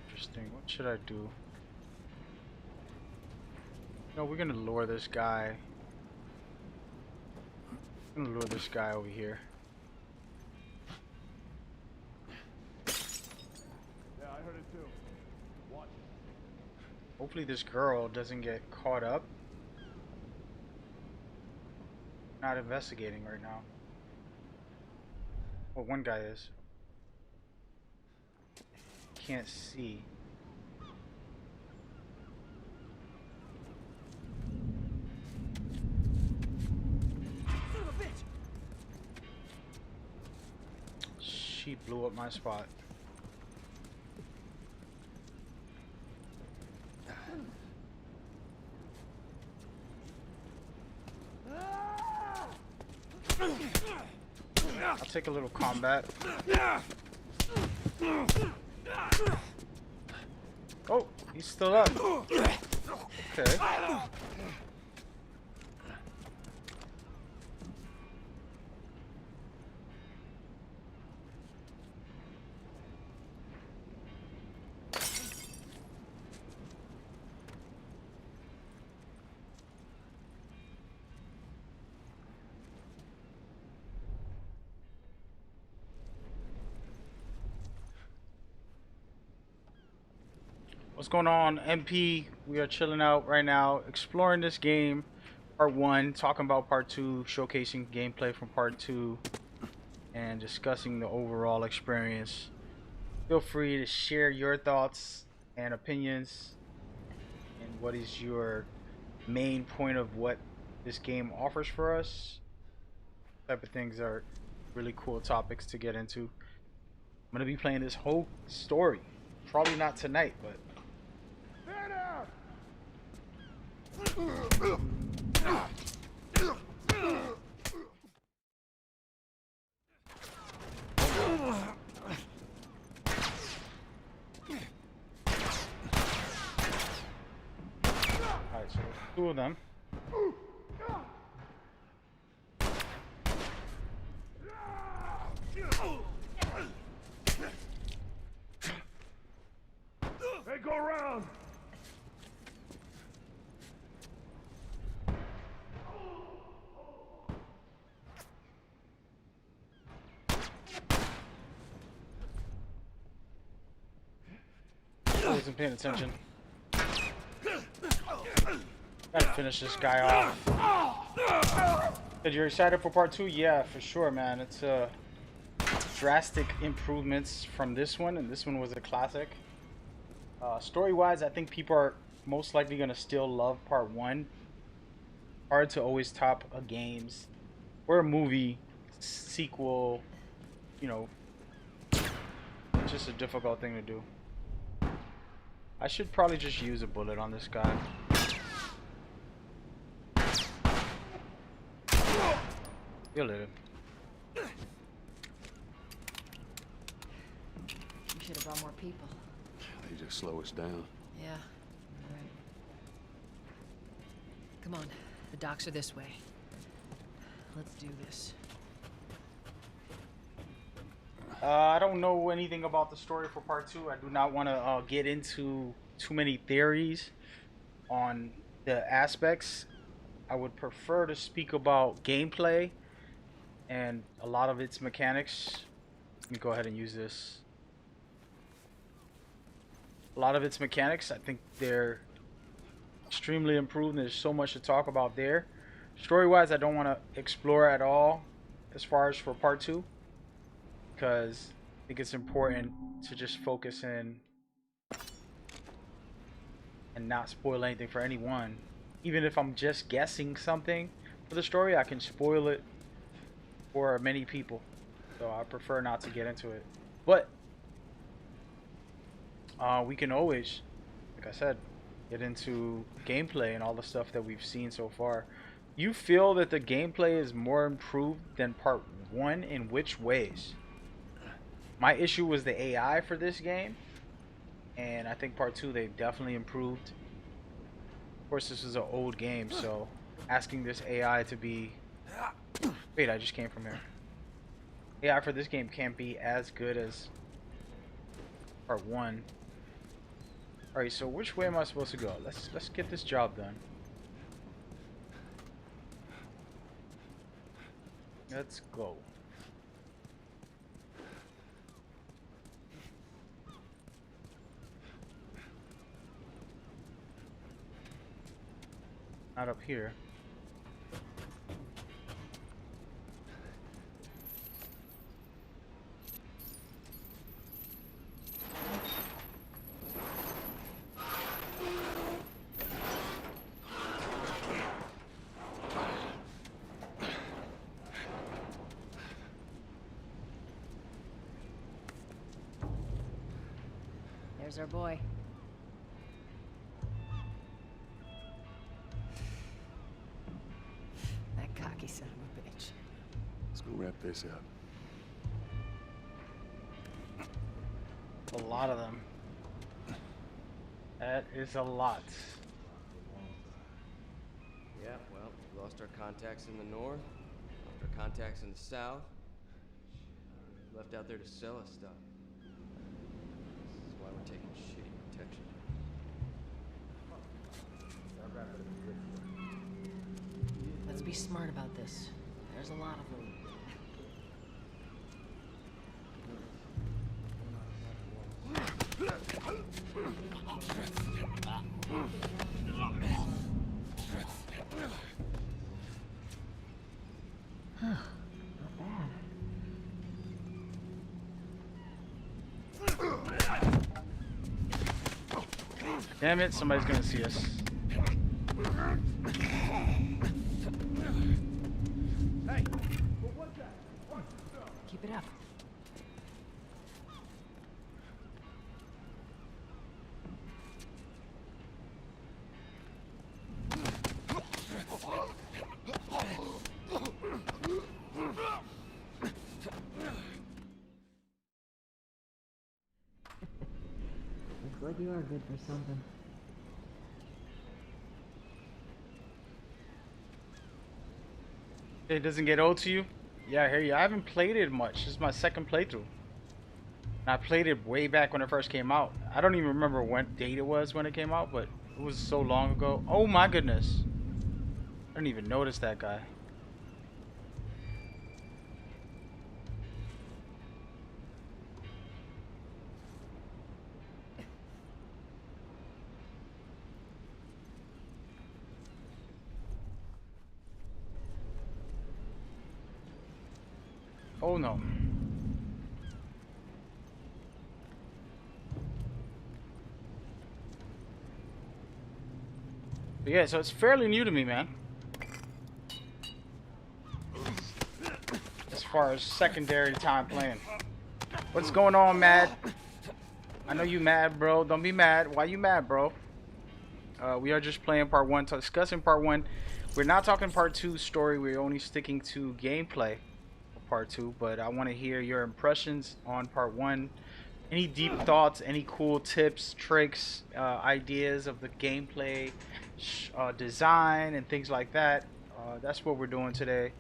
interesting. What should I do? No, we're gonna lure this guy. I'm gonna lure this guy over here. Yeah, I heard it too. Watch it. Hopefully this girl doesn't get caught up. Not investigating right now. Well, one guy is. Can't see. Son of a bitch! She blew up my spot. I'll take a little combat. Oh, he's still up. Okay. What's going on, MP? We are chilling out right now, exploring this game, part 1, talking about part 2, showcasing gameplay from part 2, and discussing the overall experience. Feel free to share your thoughts and opinions, and what is your main point of what this game offers for us. Type of things are really cool topics to get into. I'm gonna be playing this whole story, probably not tonight, but alright, so there's 2 of them. Hey, go around! I wasn't paying attention. Gotta finish this guy off. Said you're excited for part 2? Yeah, for sure, man. It's drastic improvements from this one, and this one was a classic. Story-wise, I think people are most likely gonna still love part 1. Hard to always top a game's or a movie sequel. You know, it's just a difficult thing to do. I should probably just use a bullet on this guy. You'll live. You should have brought more people. They just slow us down. Yeah, right. Come on, the docks are this way. Let's do this. I don't know anything about the story for part 2. I do not want to get into too many theories on the aspects. I would prefer to speak about gameplay and a lot of its mechanics. Let me go ahead and use this. A lot of its mechanics, I think they're extremely improved. There's so much to talk about there. Story-wise, I don't want to explore at all as far as for part 2. Because I think it's important to just focus in and not spoil anything for anyone. Even if I'm just guessing something for the story, I can spoil it for many people. So I prefer not to get into it. But we can always, like I said, get into gameplay and all the stuff that we've seen so far. You feel that the gameplay is more improved than part 1 in which ways? My issue was the AI for this game, and I think part 2 they've definitely improved. Of course, this is an old game, so asking this AI to be... Wait, I just came from here. AI for this game can't be as good as part 1. Alright, so which way am I supposed to go? Let's get this job done. Let's go. Not up here. There's our boy. That cocky son of a bitch. Let's go wrap this up. A lot of them. That is a lot. Yeah, well, we lost our contacts in the north, lost our contacts in the south. Left out there to sell us stuff. This is why we're taking shitty protection. Let's be smart about this. There's a lot of them. Damn it, somebody's gonna see us. Hey! Keep it up. Looks like you are good for something. It doesn't get old to you? Yeah, I hear you. I haven't played it much. This is my second playthrough. And I played it way back when it first came out. I don't even remember what date it was when it came out, but it was so long ago. Oh my goodness. I didn't even notice that guy. Oh no. But yeah, so it's fairly new to me, man. As far as secondary time playing. What's going on, Mad? I know you mad, bro. Don't be mad. Why you mad, bro? We are just playing part 1, discussing part 1. We're not talking part 2 story. We're only sticking to gameplay for part 2. But I want to hear your impressions on part 1. Any deep thoughts, any cool tips, tricks, ideas of the gameplay, design, and things like that. That's what we're doing today.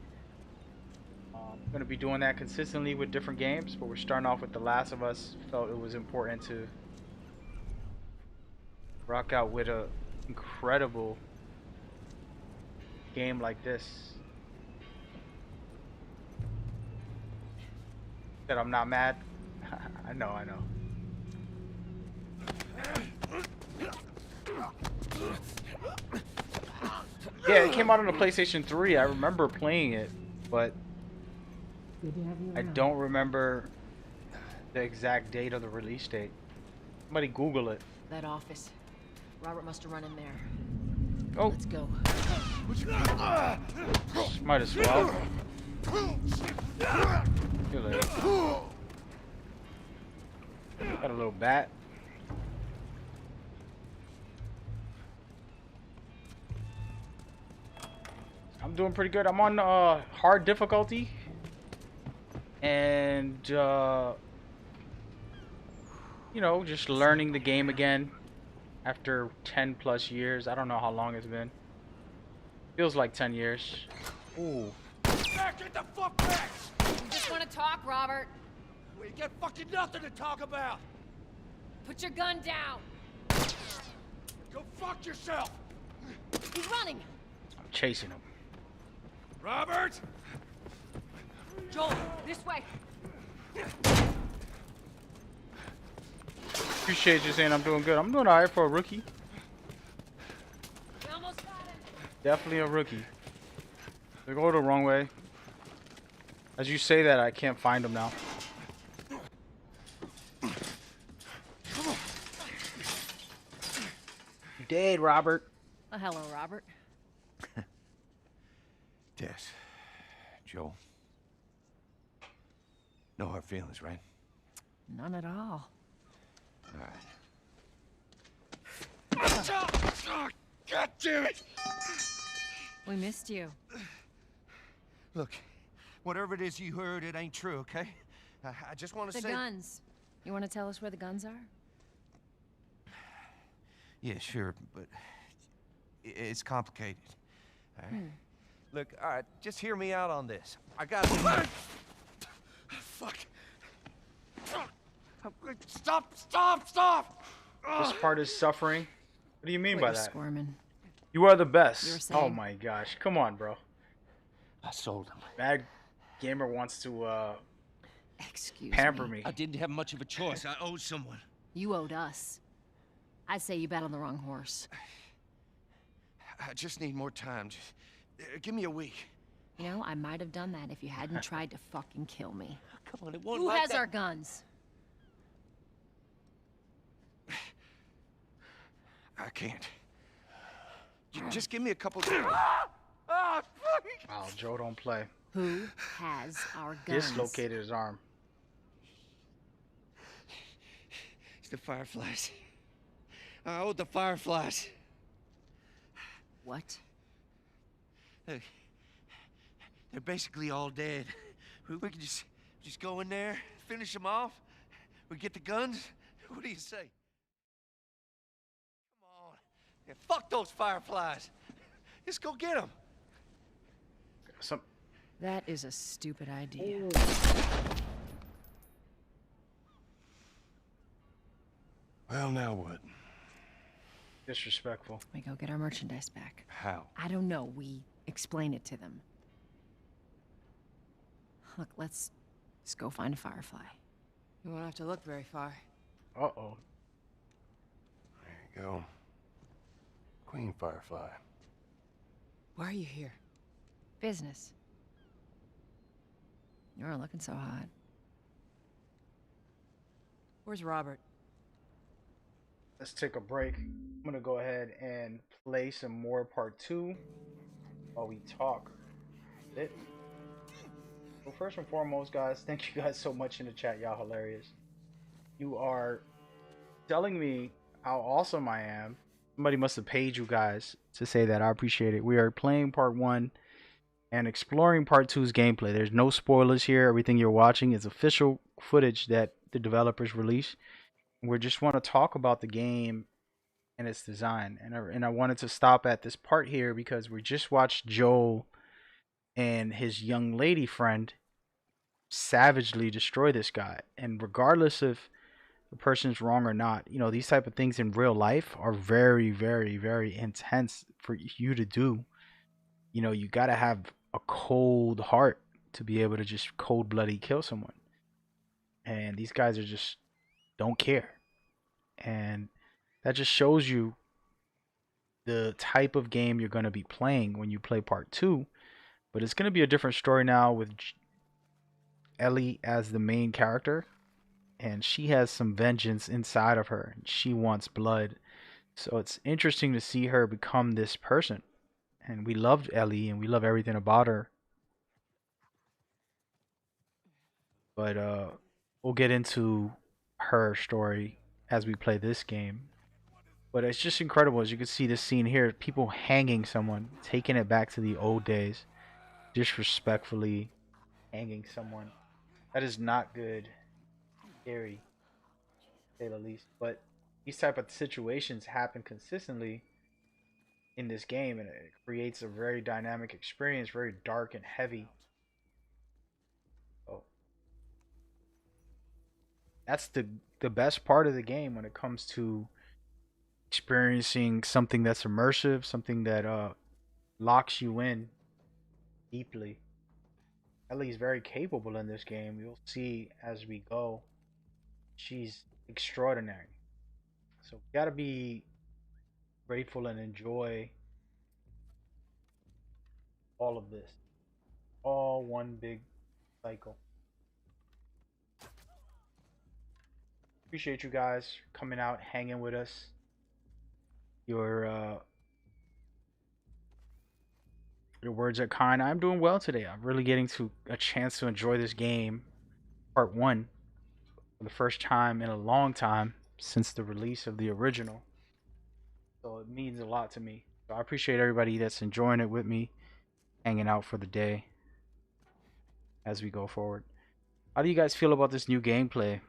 I'm going to be doing that consistently with different games, but we're starting off with The Last of Us. Felt it was important to rock out with a incredible game like this. That I'm not mad. I know. Yeah, it came out on the PlayStation 3. I remember playing it, but I don't remember the exact date of the release date. Somebody Google it. That office. Robert must have run in there. Oh. Let's go. Might as well. See you later. Got a little bat. I'm doing pretty good. I'm on hard difficulty. And you know, just learning the game again after 10 plus years. I don't know how long it's been. Feels like 10 years. Ooh. Back, get the fuck back! You just want to talk, Robert? We got fucking nothing to talk about! Put your gun down! Go fuck yourself! He's running! I'm chasing him. Robert! Joel, this way. Appreciate you saying I'm doing good. I'm doing alright for a rookie. We almost got him. Definitely a rookie. They go the wrong way. As you say that, I can't find him now. You dead, Robert. Oh, hello, Robert. Tess. Joel. No hard feelings, right? None at all. All right. God damn it! We missed you. Look, whatever it is you heard, it ain't true, okay? I just want to The say... guns. You want to tell us where the guns are? Yeah, sure, but it's complicated. All right? Look, all right, just hear me out on this. I got... Fuck. Stop! This part is suffering. What do you mean by You're that? squirming. You are the best. You were Oh saying. my gosh. Come on, bro. I sold him. Bad Gamer wants to Excuse pamper me. me. I didn't have much of a choice. I owed someone. You owed us. I'd say you bet on the wrong horse. I just need more time. Just, give me a week. You know, I might have done that if you hadn't tried to fucking kill me. Come on, it won't Who like has that. our guns? I can't. Just give me a couple. Wow, Joe don't play. Who has our guns? Dislocated his arm. It's the Fireflies. I owed the Fireflies. What? They're basically all dead. We can just go in there, finish them off. We get the guns. What do you say? Come on. Yeah, fuck those Fireflies. Just go get them. That is a stupid idea. Well, now what? Disrespectful. We go get our merchandise back. How? I don't know. We explain it to them. Look, let's go find a Firefly. You won't have to look very far. Uh-oh. There you go. Queen Firefly. Why are you here? Business. You aren't looking so hot. Where's Robert? Let's take a break. I'm gonna go ahead and play some more part 2 while we talk. It. Well, first and foremost, guys, thank you guys so much in the chat. Y'all hilarious. You are telling me how awesome I am. Somebody must have paid you guys to say that. I appreciate it. We are playing part 1 and exploring part 2's gameplay. There's no spoilers here. Everything you're watching is official footage that the developers release. We just want to talk about the game and its design. And I wanted to stop at this part here because we just watched Joel and his young lady friend savagely destroy this guy. And regardless if the person's wrong or not, you know, these type of things in real life are very, very, very intense for you to do. You know, you got to have a cold heart to be able to just cold-blooded kill someone. And these guys are just don't care. And that just shows you the type of game you're going to be playing when you play part 2. But it's going to be a different story now with Ellie as the main character. And she has some vengeance inside of her. She wants blood. So it's interesting to see her become this person. And we loved Ellie and we love everything about her. But we'll get into her story as we play this game. But it's just incredible. As you can see this scene here, people hanging someone, taking it back to the old days, disrespectfully hanging someone. That is not good. Scary, to say the least. But these type of situations happen consistently in this game, and it creates a very dynamic experience, very dark and heavy. Oh, that's the best part of the game when it comes to experiencing something that's immersive, something that locks you in deeply. Ellie's very capable in this game. You'll see as we go. She's extraordinary. So we gotta be grateful and enjoy all of this. All one big cycle. Appreciate you guys coming out, hanging with us. Your words are kind. I'm doing well today. I'm really getting to a chance to enjoy this game, part one, for the first time in a long time since the release of the original. So it means a lot to me. So I appreciate everybody that's enjoying it with me, hanging out for the day as we go forward. How do you guys feel about this new gameplay?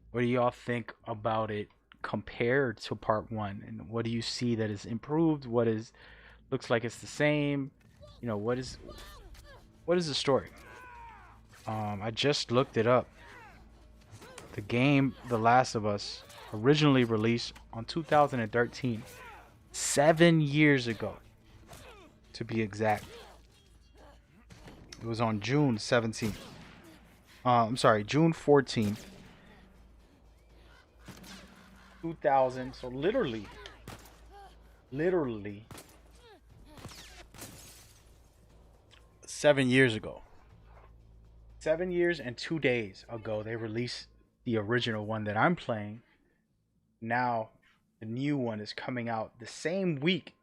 What do y'all think about it compared to part one? And what do you see that is improved? What is looks like it's the same? You know, what is the story? I just looked it up. The game The Last of Us originally released on 2013, 7 years ago to be exact. It was on June 17th. I'm sorry, June 14th, 2000. So literally 7 years ago. 7 years and 2 days ago, they released the original one that I'm playing. Now, the new one is coming out the same week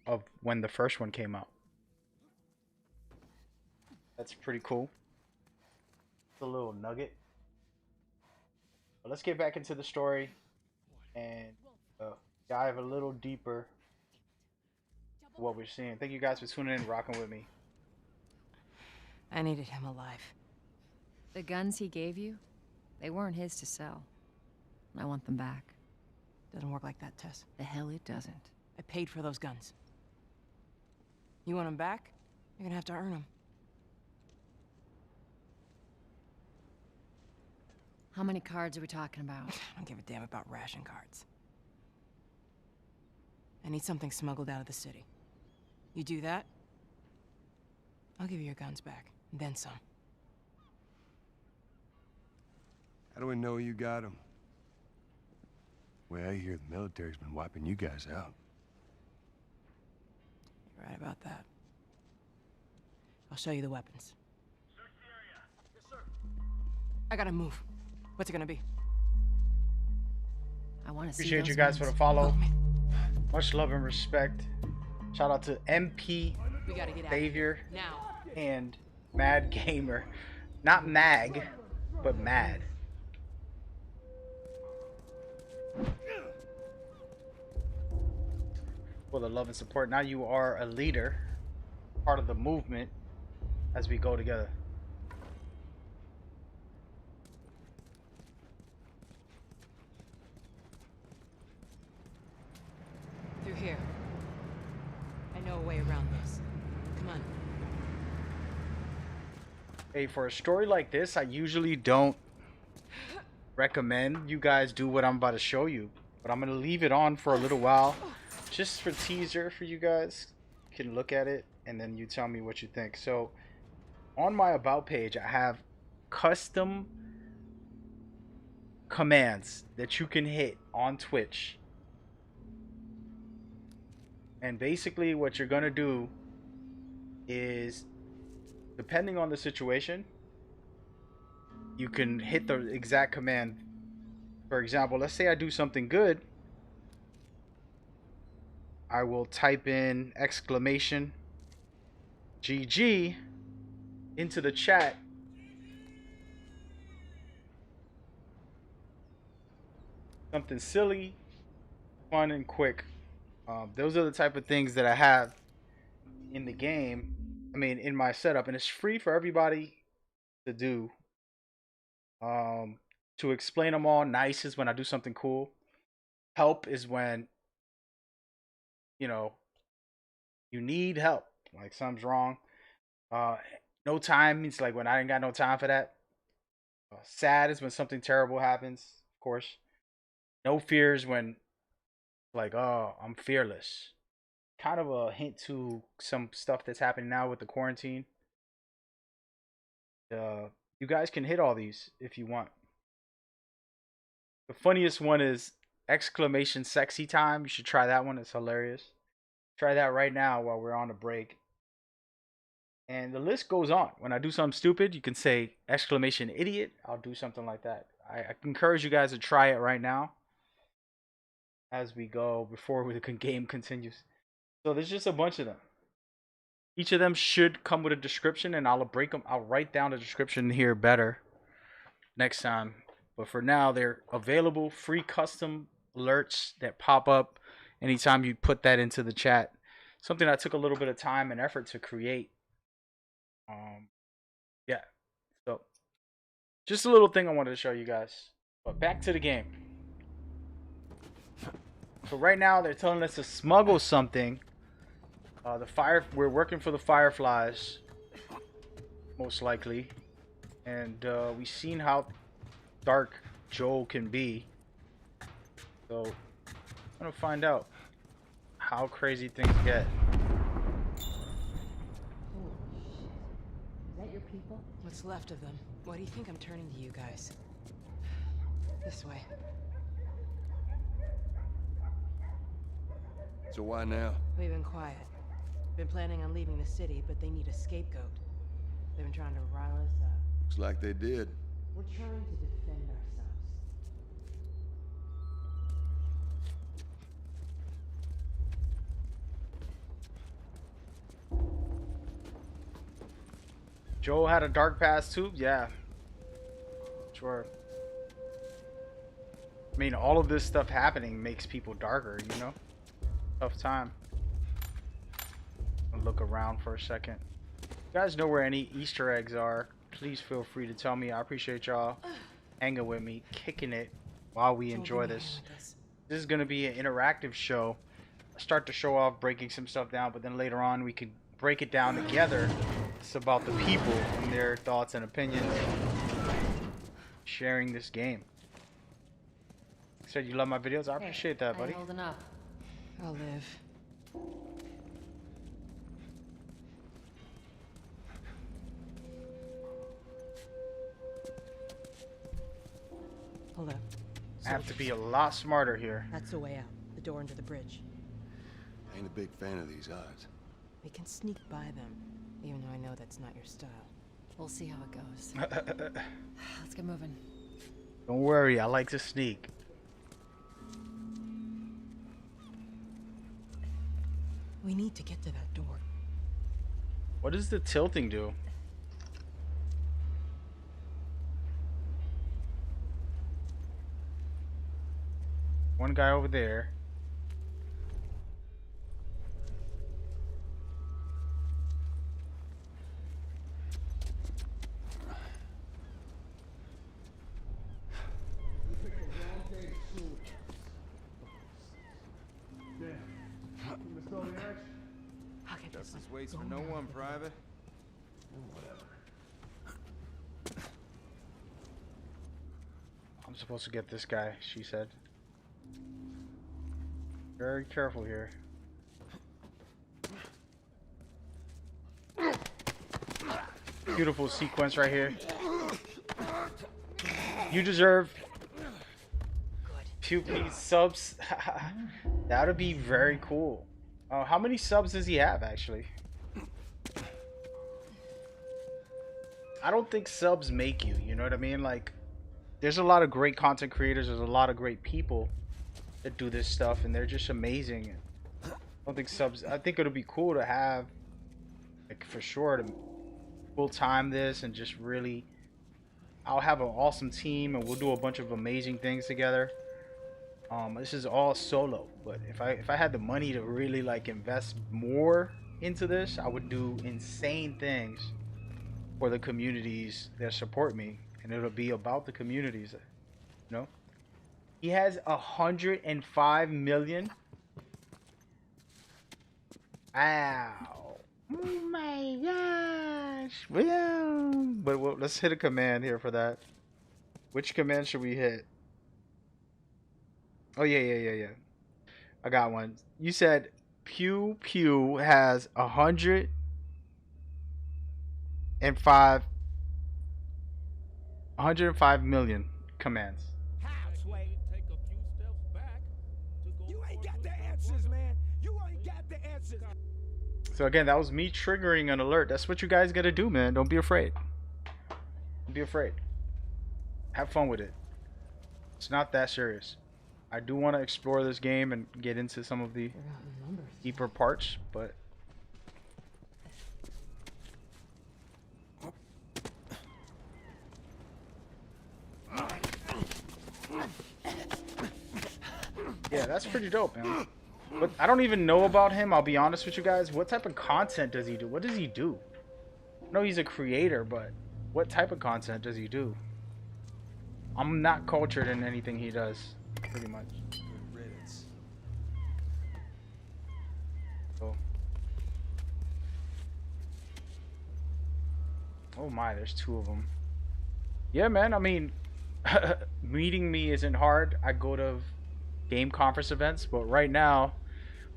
of when the first one came out. That's pretty cool. It's a little nugget. But let's get back into the story and dive a little deeper into what we're seeing. Thank you guys for tuning in and rocking with me. I needed him alive. The guns he gave you, they weren't his to sell. I want them back. Doesn't work like that, Tess. The hell it doesn't. I paid for those guns. You want them back? You're gonna have to earn them. How many cards are we talking about? I don't give a damn about ration cards. I need something smuggled out of the city. You do that, I'll give you your guns back, and then some. How do we know you got them? Well, I hear the military's been wiping you guys out. You're right about that. I'll show you the weapons. I gotta move. What's it gonna be? I want to see. Appreciate you guys for the follow. Much love and respect. Shout out to MP We gotta get out Savior now. and Mad Gamer. Not Mag, but Mad. For the love and support. Now you are a leader, part of the movement as we go together. Through here. I know a way around this. Come on. Hey, for a story like this, I usually don't recommend you guys do what I'm about to show you, but I'm gonna leave it on for a little while, just for teaser for you guys. You can look at it and then you tell me what you think. So, on my about page, I have custom commands that you can hit on Twitch. And basically what you're gonna do is, depending on the situation, you can hit the exact command. For example, let's say I do something good. I will type in exclamation GG into the chat. Something silly, fun, and quick. Those are the type of things that I have in the game. I mean, in my setup, and it's free for everybody to do. To explain them all, nice is when I do something cool. Help is when, you know, you need help, like something's wrong. No time means like when I ain't got no time for that. Sad is when something terrible happens, of course. No fear is when, like, oh, I'm fearless. kind of a hint to some stuff that's happening now with the quarantine. You guys can hit all these if you want. The funniest one is exclamation sexy time. You should try that one. It's hilarious. Try that right now while we're on a break. And the list goes on. When I do something stupid, you can say exclamation idiot. I'll do something like that. I encourage you guys to try it right now as we go before the game continues. So there's just a bunch of them. Each of them should come with a description, and I'll break them. I'll write down the description here better next time. But for now, they're available, free custom alerts that pop up anytime you put that into the chat. Something that took a little bit of time and effort to create. Yeah. So just a little thing I wanted to show you guys. But back to the game. So right now they're telling us to smuggle something. We're working for the Fireflies, most likely, and we've seen how dark Joel can be. So I'm gonna find out how crazy things get. Is that your people? What's left of them? Why do you think I'm turning to you guys? This way. So why now? We've been quiet. Been planning on leaving the city, but they need a scapegoat. They've been trying to rile us up. Looks like they did. We're trying to defend ourselves. Joel had a dark past too? Yeah. Sure. I mean, all of this stuff happening makes people darker, you know? Tough time. I'll look around for a second. If you guys know where any Easter eggs are, please feel free to tell me. I appreciate y'all hanging with me, kicking it while we enjoy this. This is going to be an interactive show. I start the show off breaking some stuff down, but then later on we could break it down together. It's about the people and their thoughts and opinions. Sharing this game. You said you love my videos? I appreciate that, buddy. Holding up. I'll live. Hold up. I have to be a lot smarter here. That's the way out. The door under the bridge. Ain't a big fan of these odds. We can sneak by them, even though I know that's not your style. We'll see how it goes. Let's get moving. Don't worry, I like to sneak. We need to get to that door. What does the tilting do? One guy over there. Justice waits for no one, Private. I'm supposed to get this guy, she said. Very careful here. Beautiful sequence right here. You deserve few subs. That would be very cool. How many subs does he have, actually? I don't think subs make you, you know what I mean? Like, there's a lot of great content creators, there's a lot of great people that do this stuff, and they're just amazing. I don't think subs, I think it'll be cool to have, like, for sure, to full time this and just really, I'll have an awesome team and we'll do a bunch of amazing things together. This is all solo, but if I had the money to really like invest more into this, I would do insane things for the communities that support me, and it'll be about the communities, you know. He has 105 million. Ow. Oh my gosh. Well, but let's hit a command here for that. Which command should we hit? Oh, yeah. I got one. You said Pew Pew has 105 million commands. You ain't got the answers, man. You ain't got the answers. So again, that was me triggering an alert. That's what you guys gotta do, man. Don't be afraid. Don't be afraid. Have fun with it. It's not that serious. I do want to explore this game and get into some of the deeper parts, but yeah, that's pretty dope, man. But I don't even know about him, I'll be honest with you guys. What type of content does he do? What does he do? I know he's a creator, but what type of content does he do? I'm not cultured in anything he does, pretty much. Good riddance. So. Oh my, there's 2 of them. Yeah, man, I mean, meeting me isn't hard. I go to game conference events, but right now,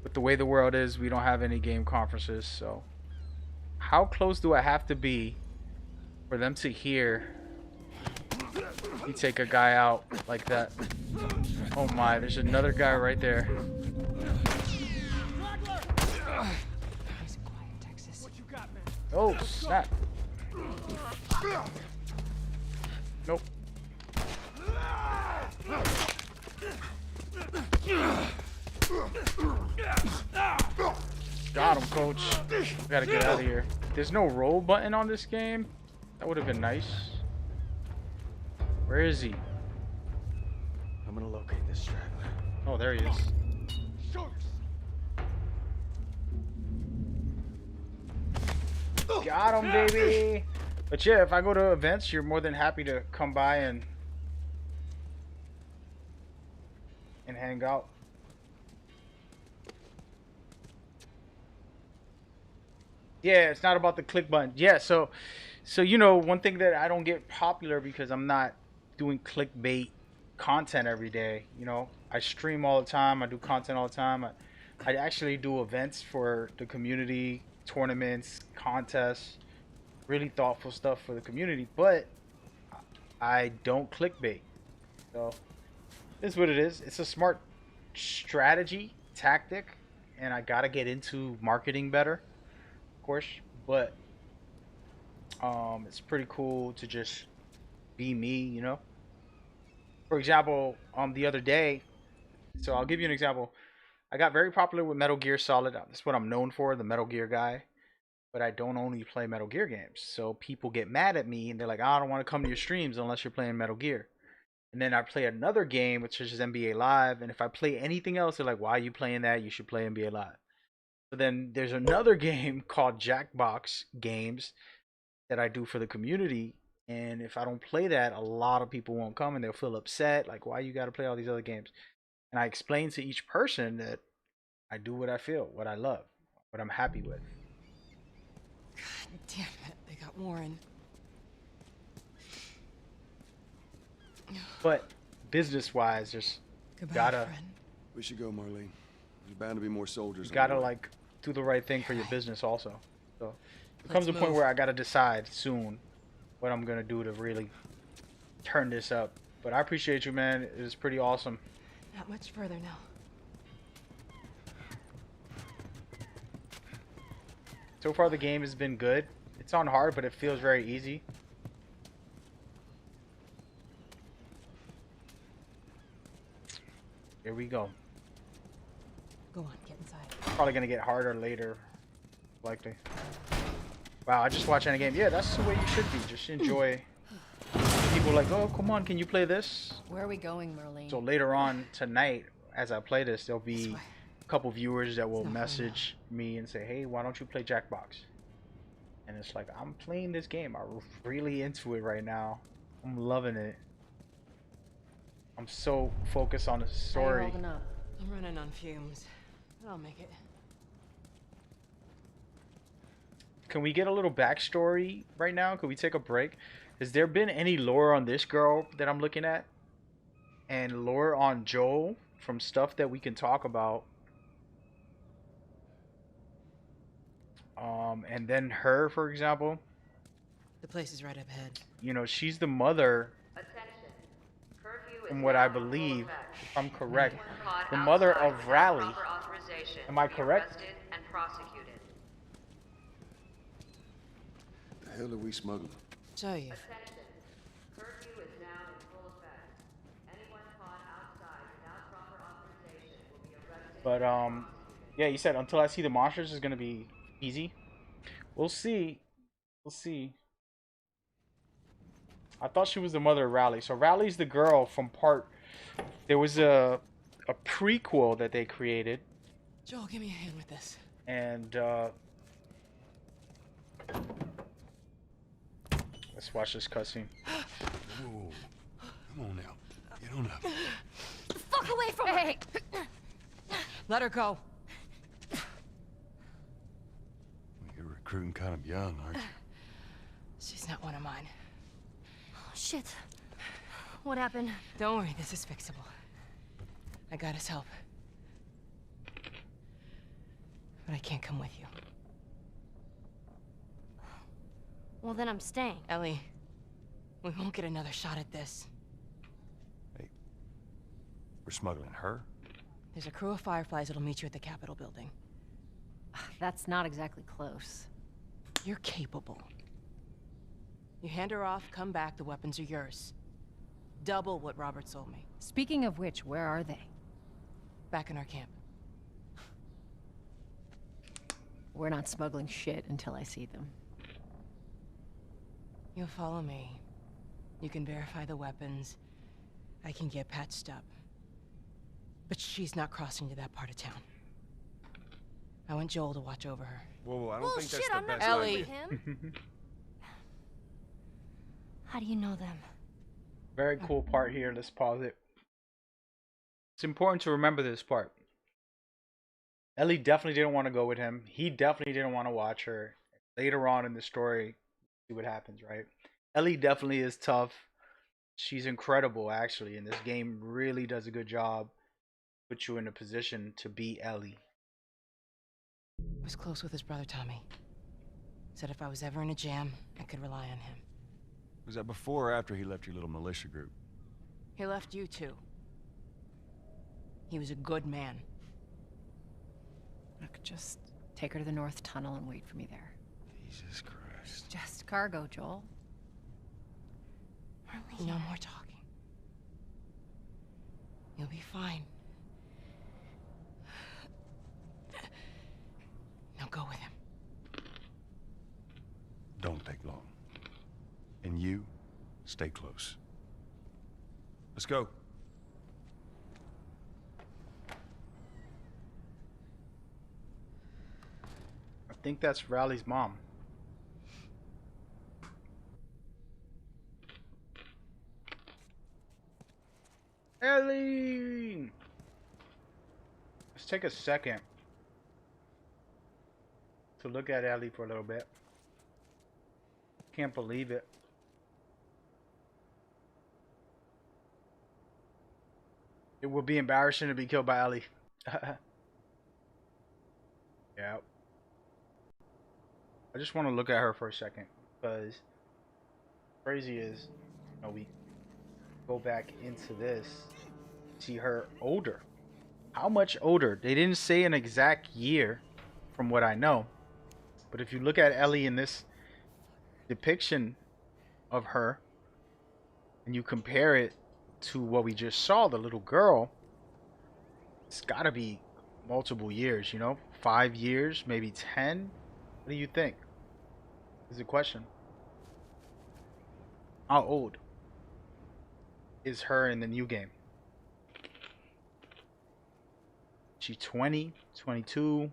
with the way the world is, we don't have any game conferences, so how close do I have to be for them to hear you take a guy out like that? Oh my, there's another guy right there. Oh, snap. Nope. Got him, coach. We gotta get out of here. There's no roll button on this game. That would have been nice. Where is he? I'm gonna locate this straggler. Oh, there he is. Got him, baby. But yeah, if I go to events, you're more than happy to come by and hang out. Yeah, it's not about the click button. Yeah, so you know, one thing that I don't get popular because I'm not doing clickbait content every day. You know, I stream all the time. I do content all the time. I actually do events for the community, tournaments, contests, really thoughtful stuff for the community. But I don't clickbait. So this is what it is. It's a smart strategy, tactic, and I gotta get into marketing better, of course. But it's pretty cool to just be me, you know. For example, the other day, so I'll give you an example. I got very popular with Metal Gear Solid. That's what I'm known for, the Metal Gear guy. But I don't only play Metal Gear games. So people get mad at me and they're like, I don't want to come to your streams unless you're playing Metal Gear. And then I play another game, which is NBA Live. And if I play anything else, they're like, why are you playing that? You should play NBA Live. So then there's another game called Jackbox Games that I do for the community. And if I don't play that, a lot of people won't come and they'll feel upset. Like, why you got to play all these other games? And I explain to each person that I do what I feel, what I love, what I'm happy with. God damn it, they got Warren. But business-wise, just Goodbye, gotta. friend. We should go, Marlene. There's bound to be more soldiers. You gotta on the way. like do the right thing for your business also. So it Let's comes a point move. where I gotta decide soon what I'm gonna do to really turn this up. But I appreciate you, man. It was pretty awesome. Not much further now. So far the game has been good. It's on hard, but it feels very easy. Here we go. Go on, get inside. Probably gonna get harder later, likely. Wow, I just watched any game. Yeah, that's the way you should be. Just enjoy. People are like, oh, come on, can you play this? Where are we going, Marlene? So later on tonight, as I play this, there'll be a couple viewers that will message me and say, hey, why don't you play Jackbox? And it's like, I'm playing this game. I'm really into it right now. I'm loving it. I'm so focused on the story. I'm running on fumes. I'll make it. Can we get a little backstory right now? Could we take a break? Has there been any lore on this girl that I'm looking at? And lore on Joel from stuff that we can talk about? And then her, for example, The place is right up ahead. you know, she's the mother, from what I believe, if I'm correct, the mother of Raleigh. Am I correct? The hell are we smuggling? Show you. But yeah, you said until I see the monsters is gonna be easy. We'll see. We'll see. I thought she was the mother of Raleigh. So Raleigh's the girl from part. There was a prequel that they created, Joel, give me a hand with this. and let's watch this cutscene. Whoa. Come on now. Get on up. Fuck away from her! Let her go. You're recruiting kind of young, aren't you? She's not one of mine. Oh, shit. What happened? Don't worry, this is fixable. I got his help. But I can't come with you. Well, then I'm staying. Ellie, we won't get another shot at this. We're smuggling her? There's a crew of Fireflies that'll meet you at the Capitol building. That's not exactly close. You're capable. You hand her off, come back, the weapons are yours. Double what Robert sold me. Speaking of which, where are they? Back in our camp. We're not smuggling shit until I see them. You'll follow me. You can verify the weapons. I can get patched up. But she's not crossing to that part of town. I want Joel to watch over her. Whoa, I don't think that's I'm the not best going Ellie. with him. How do you know them? Very cool part here. Let's pause it. It's important to remember this part. Ellie definitely didn't want to go with him. He definitely didn't want to watch her. Later on in the story, see what happens, right? Ellie definitely is tough. She's incredible, actually, and this game really does a good job. Put you in a position to beat Ellie. Was close with his brother Tommy. Said if I was ever in a jam, I could rely on him. Was that before or after he left your little militia group? He left you too. He was a good man. Look, just take her to the North Tunnel and wait for me there. Jesus Christ. Just cargo, Joel. No more talking. You'll be fine. Now go with him. Don't take long. And you, stay close. Let's go. I think that's Raleigh's mom. Ellie! Let's take a second to look at Ellie for a little bit. Can't believe it. It would be embarrassing to be killed by Ellie. Yeah. I just want to look at her for a second because crazy is, you know, we go back into this, see her older. How much older? They didn't say an exact year from what I know. But if you look at Ellie in this depiction of her and you compare it to what we just saw, the little girl, it's got to be multiple years, you know? 5 years, maybe 10. What do you think? Is the question. How old is her in the new game? She 20, 22?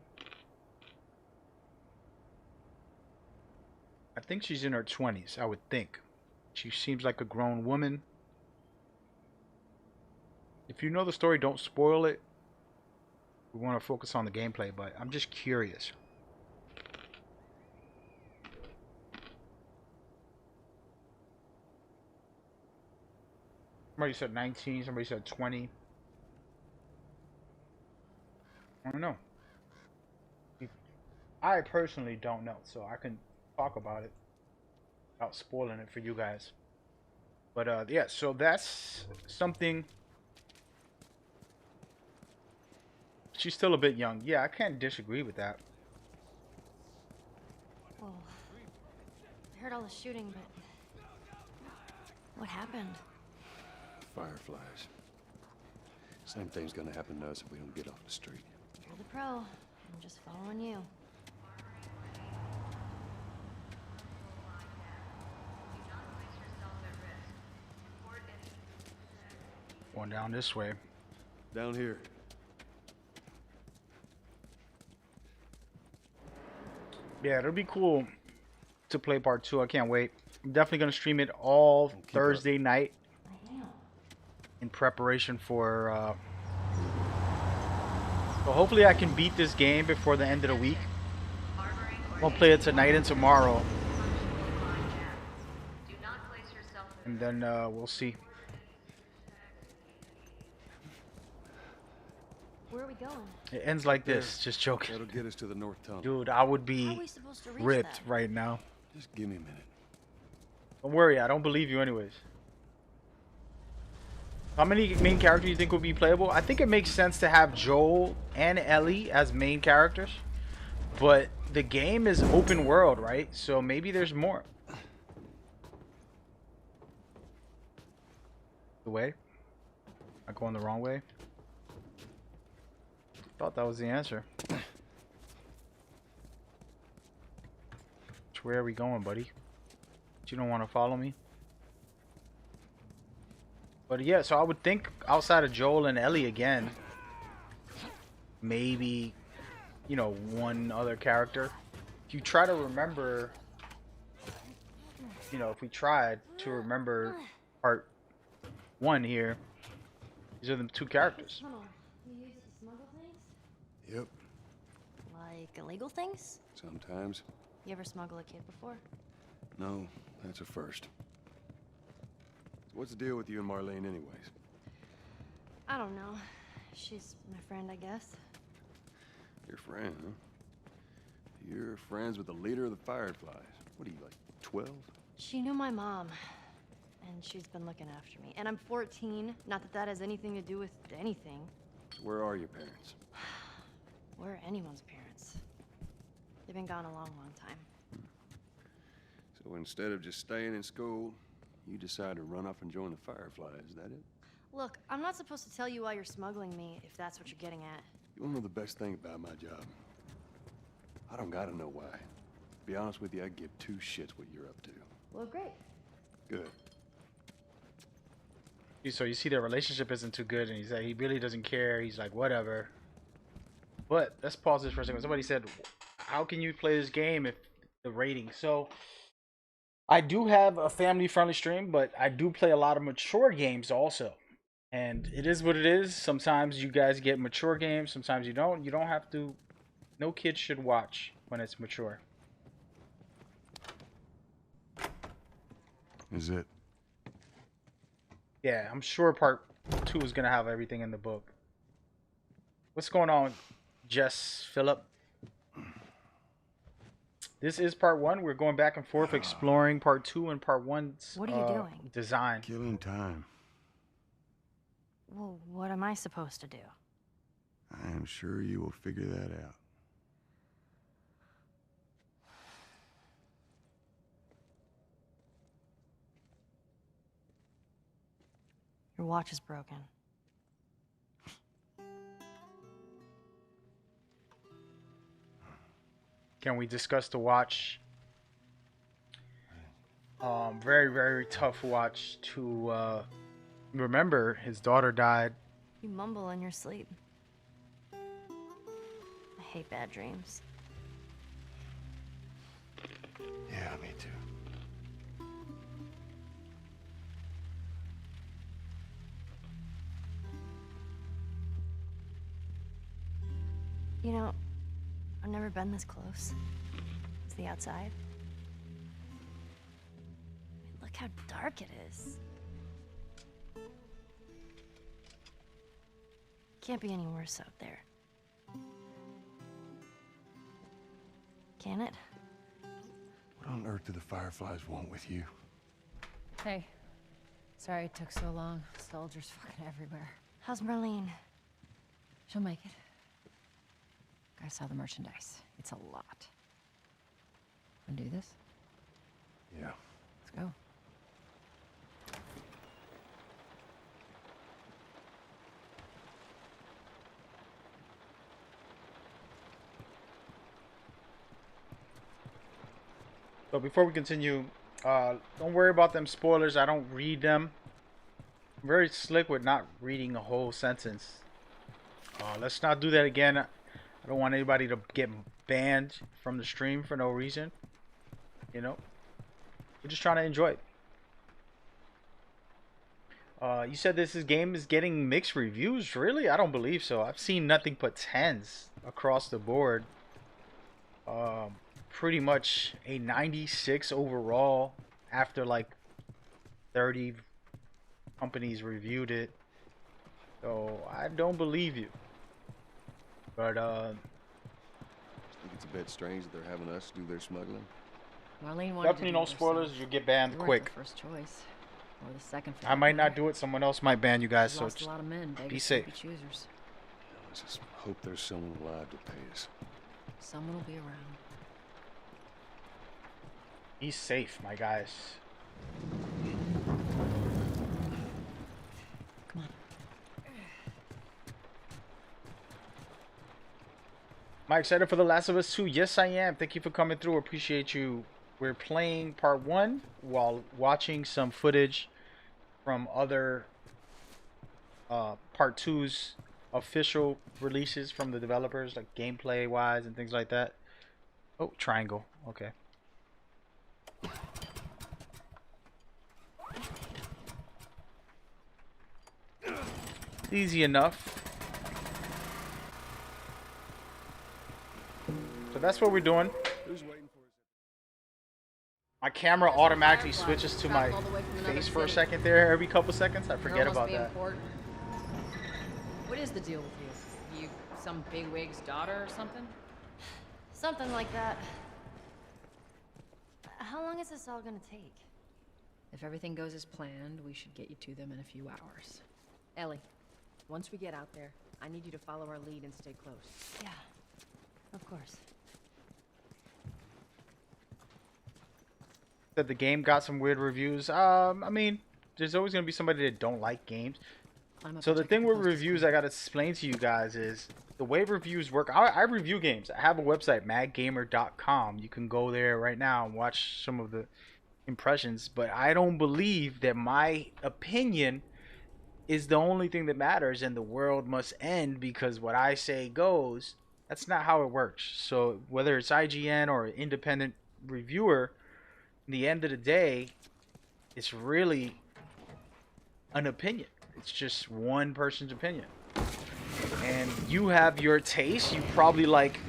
I think she's in her 20s, I would think. She seems like a grown woman. If you know the story, don't spoil it. We want to focus on the gameplay, but I'm just curious. Somebody said 19, somebody said 20. I don't know. I personally don't know, so I can talk about it without spoiling it for you guys. But yeah, so that's something. She's still a bit young. Yeah, I can't disagree with that. Oh, I heard all the shooting, but what happened? Fireflies. Same thing's gonna happen to us if we don't get off the street. You're the pro. I'm just following you. Going down this way. Down here. Yeah, it'll be cool to play part 2. I can't wait. I'm definitely gonna stream it all Thursday night in preparation for. So hopefully I can beat this game before the end of the week. I'll play it tonight and tomorrow, and then we'll see. Where are we going? It ends like this. Just joking. That'll get us to the north tunnel. Dude, I would How are be we supposed to reach ripped that? right now. Just give me a minute. Don't worry, I don't believe you anyways. How many main characters do you think will be playable? I think it makes sense to have Joel and Ellie as main characters. But the game is open world, right? So maybe there's more. The way? Am I going the wrong way? Thought that was the answer. Which way are we going, buddy? You don't want to follow me? But yeah, so I would think outside of Joel and Ellie again, maybe, you know, one other character. If you try to remember, you know, if we tried to remember part 1 here, these are the 2 characters. Hold on. You used to smuggle things? Yep. Like illegal things? Sometimes. You ever smuggle a kid before? No, that's a first. So what's the deal with you and Marlene anyways? I don't know. She's my friend, I guess. Your friend, huh? You're friends with the leader of the Fireflies. What are you, like, 12? She knew my mom, and she's been looking after me. And I'm 14. Not that that has anything to do with anything. So where are your parents? Where are anyone's parents? They've been gone a long, long time. So instead of just staying in school, you decide to run off and join the Fireflies, is that it? Look, I'm not supposed to tell you why you're smuggling me, if that's what you're getting at. You wanna know the best thing about my job? I don't gotta know why. To be honest with you, I give 2 shits what you're up to. Well, great. Good. So you see their relationship isn't too good, and he really doesn't care. He's like, whatever. But let's pause this for a second. Somebody said, how can you play this game if the rating? So I do have a family-friendly stream, but I do play a lot of mature games also. And it is what it is. Sometimes you guys get mature games, sometimes you don't. You don't have to. No kid should watch when it's mature. Is it? Yeah, I'm sure part 2 is gonna have everything in the book. What's going on, Jess Phillip? This is part 1. We're going back and forth exploring part 2 and part 1's What are you doing? design. Killing time. Well, what am I supposed to do? I am sure you will figure that out. Your watch is broken. Can we discuss the watch? Very, very tough watch to remember. His daughter died. You mumble in your sleep. I hate bad dreams. Yeah, me too. You know, I've never been this close. It's the outside. Look how dark it is. Can't be any worse out there. can it? What on earth do the Fireflies want with you? Hey. Sorry it took so long. Soldiers fucking everywhere. How's Marlene? She'll make it. Gotta sell the merchandise. It's a lot. Wanna do this? Yeah. Let's go. So before we continue, don't worry about them spoilers. I don't read them. I'm very slick with not reading a whole sentence. Let's not do that again. I don't want anybody to get banned from the stream for no reason. You know, we're just trying to enjoy it. You said game is getting mixed reviews. Really? I don't believe so. I've seen nothing but 10s across the board. Pretty much a 96 overall after like 30 companies reviewed it. So I don't believe you. But I think it's a bit strange that they're having us do their smuggling. Marlene wanted definitely no spoilers. You get banned You weren't quick. the first choice. Or the second. I might not do it. Someone else might ban you guys. So Lost a lot of men. be safe. Choosers. Let's just hope there's someone alive to pay us. Someone will be around. Be safe, my guys. Come on. Am I excited for The Last of Us 2? Yes, I am. Thank you for coming through. Appreciate you. We're playing part 1 while watching some footage from other part 2's official releases from the developers, like gameplay wise and things like that. Oh, triangle. Okay. Easy enough. So that's what we're doing. My camera automatically switches to my face for a second there every couple seconds. I forget about that. What is the deal with you? You some bigwig's daughter or something? Something like that. How long is this all gonna take? If everything goes as planned, we should get you to them in a few hours. Ellie, once we get out there, I need you to follow our lead and stay close. Yeah, of course. That the game got some weird reviews. I mean, there's always gonna be somebody that don't like games. So the thing with reviews I gotta explain to you guys is the way reviews work. I review games. I have a website, madgamer.com. You can go there right now and watch some of the impressions. But I don't believe that my opinion is the only thing that matters and the world must end because what I say goes. That's not how it works. So whether it's IGN or an independent reviewer, in the end of the day, it's really an opinion. It's just one person's opinion. And you have your taste. You probably like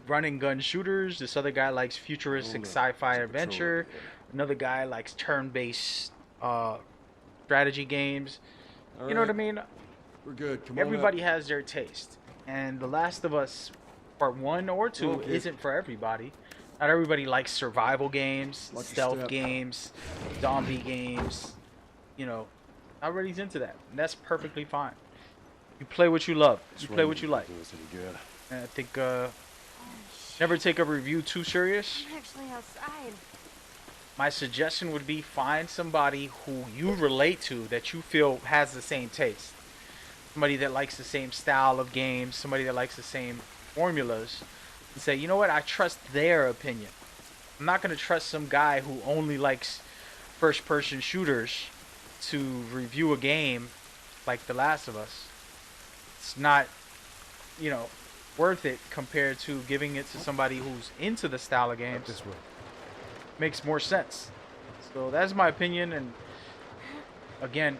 running gun shooters. This other guy likes futuristic sci-fi adventure. Another guy likes turn-based strategy games. You know what I mean? We're good. Come Everybody has their taste. And The Last of Us Part 1 or 2 Okay. isn't for everybody. Not everybody likes survival games, Watch your stealth step. games, zombie games. You know, not everybody's into that. And that's perfectly fine. You play what you love. You play what you like. And I think never take a review too serious. I'm actually outside. My suggestion would be find somebody who you relate to that you feel has the same taste. Somebody that likes the same style of games, somebody that likes the same formulas. And say, you know what, I trust their opinion. I'm not going to trust some guy who only likes first-person shooters to review a game like The Last of Us. It's not, you know, worth it compared to giving it to somebody who's into the style of games. This way. Makes more sense. So that's my opinion, and again,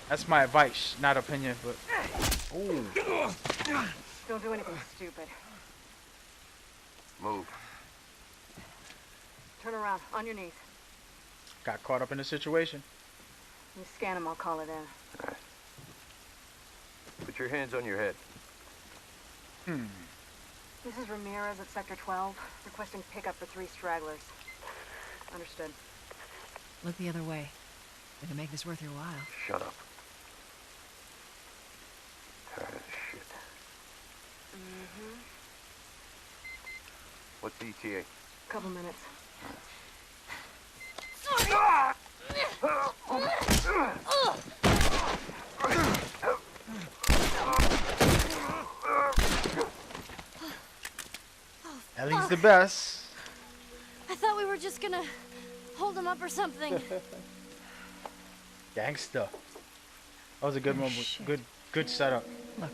that's my advice, not opinion, but ooh. Don't do anything stupid. Move. Turn around, on your knees. Got caught up in a situation. You scan him, I'll call it in. Put your hands on your head. This is Ramirez at Sector 12, requesting pickup for 3 stragglers. Understood. Look the other way. We can make this worth your while. Shut up. Tired of shit. What's ETA? Couple minutes. Ellie's the best. I thought we were just gonna hold him up or something. Gangsta. That was a good moment. Good setup. Look.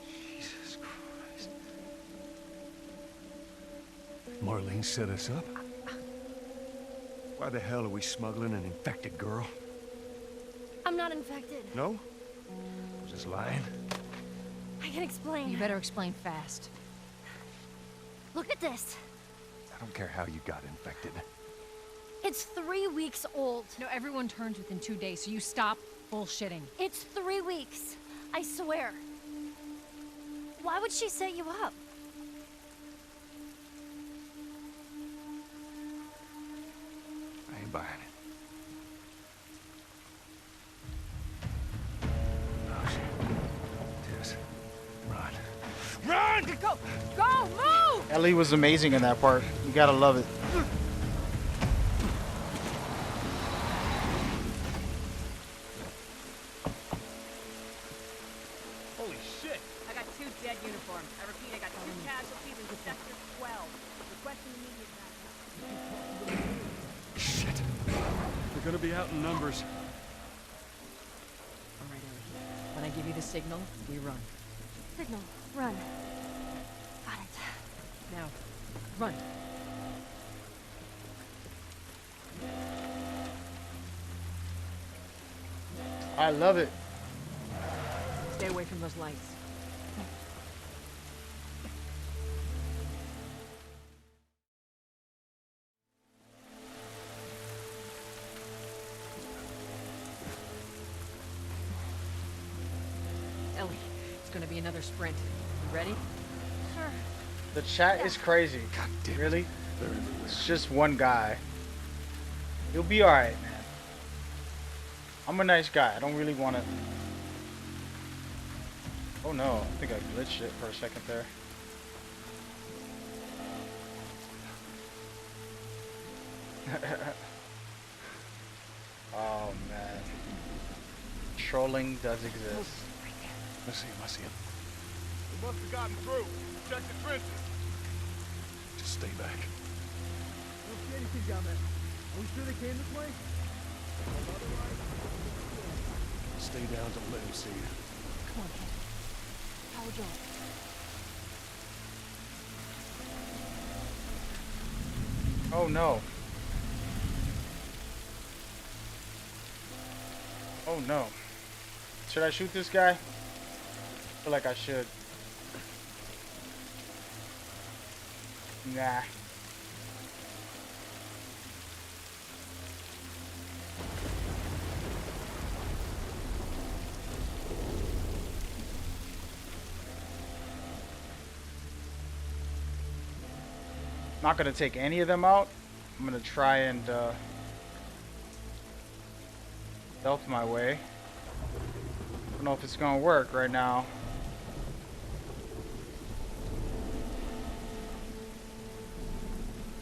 Jesus Christ. Marlene set us up? Why the hell are we smuggling an infected girl? I'm not infected. No? Just lying? I can explain. You better explain fast. Look at this. I don't care how you got infected. It's 3 weeks old. No, everyone turns within 2 days, so you stop bullshitting. It's 3 weeks. I swear. Why would she set you up? I ain't buying it. Oh, shit. Tess. Run. Run! Go! Go! Move! Ellie was amazing in that part. You gotta love it. Holy shit! I got 2 dead uniforms. I repeat, I got 2 casualties in Sector 12. Requesting immediate backup. Shit. They're gonna be out in numbers. All right, Ellie. When I give you the signal, we run. Signal. Run. Got it. Now, run. I love it. Stay away from those lights. Ellie, it's gonna be another sprint. You ready? Sure. The chat is crazy. Really? It's just one guy. You'll be alright, man. I'm a nice guy. I don't really want to... Oh no, I think I glitched it for a second there. Oh man. Trolling does exist. I see him, I see him. We must have gotten through. Check the trenches. Just stay back. I don't see anything down there. Are we sure they came this way? Stay down, don't let him see you. Come on, kid. How would you? Oh no. Oh no. Should I shoot this guy? I feel like I should. Nah. Not gonna take any of them out. I'm gonna try and stealth my way. I don't know if it's gonna work right now.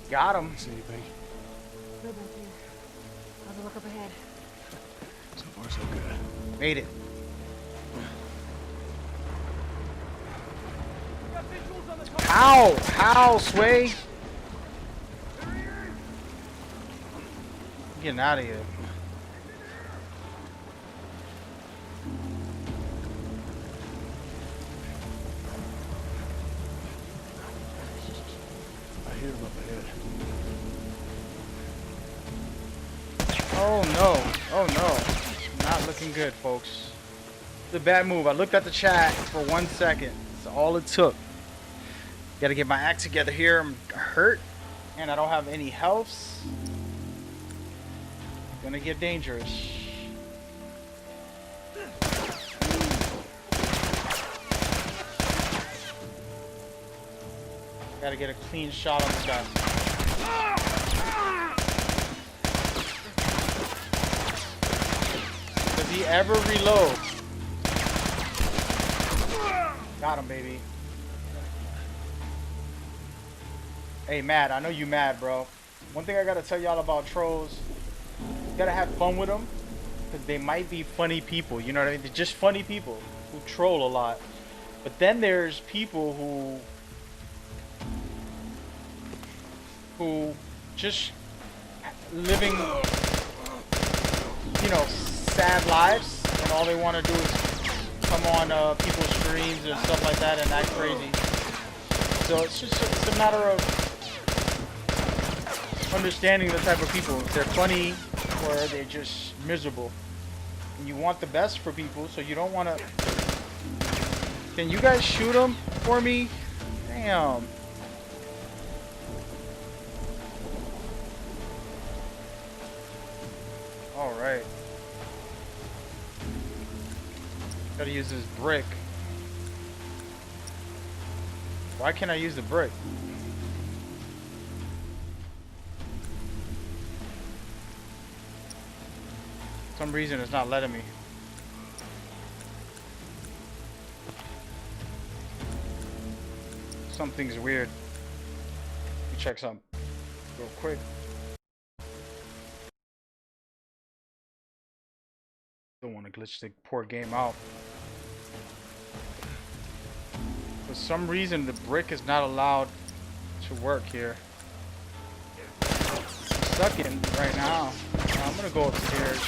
Got him. See anything? Go back here. How's it look up ahead? So far, so good. Made it. How? How, Sway? Getting out of here. I hear him up ahead. Oh no. Oh no. Not looking good, folks. It's a bad move. I looked at the chat for 1 second. That's all it took. Gotta get my act together here. I'm hurt. And I don't have any health. Gonna get dangerous. Gotta get a clean shot on this guy. Does he ever reload? Got him, baby. Hey, Matt, I know you mad, bro. One thing I gotta tell y'all about trolls, you gotta have fun with them, because they might be funny people, you know what I mean? They're just funny people who troll a lot. But then there's people who just living, you know, sad lives, and all they want to do is come on people's streams and stuff like that and act crazy. So it's a matter of understanding the type of people. If they're funny or they're just miserable. And you want the best for people, so you don't want to... Can you guys shoot them for me? Damn. Alright. Gotta use this brick. Why can't I use the brick? For some reason it's not letting me. Something's weird. Let me check something real quick. Don't want to glitch the poor game out. For some reason, the brick is not allowed to work here. I'm stuck in right now. I'm gonna go upstairs.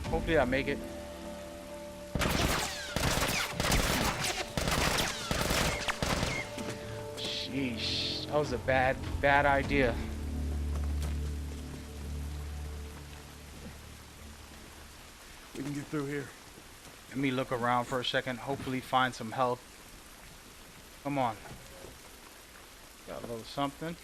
Hopefully, I make it. Sheesh, that was a bad idea. We can get through here. Let me look around for a second. Hopefully find some help. Come on. Got a little something.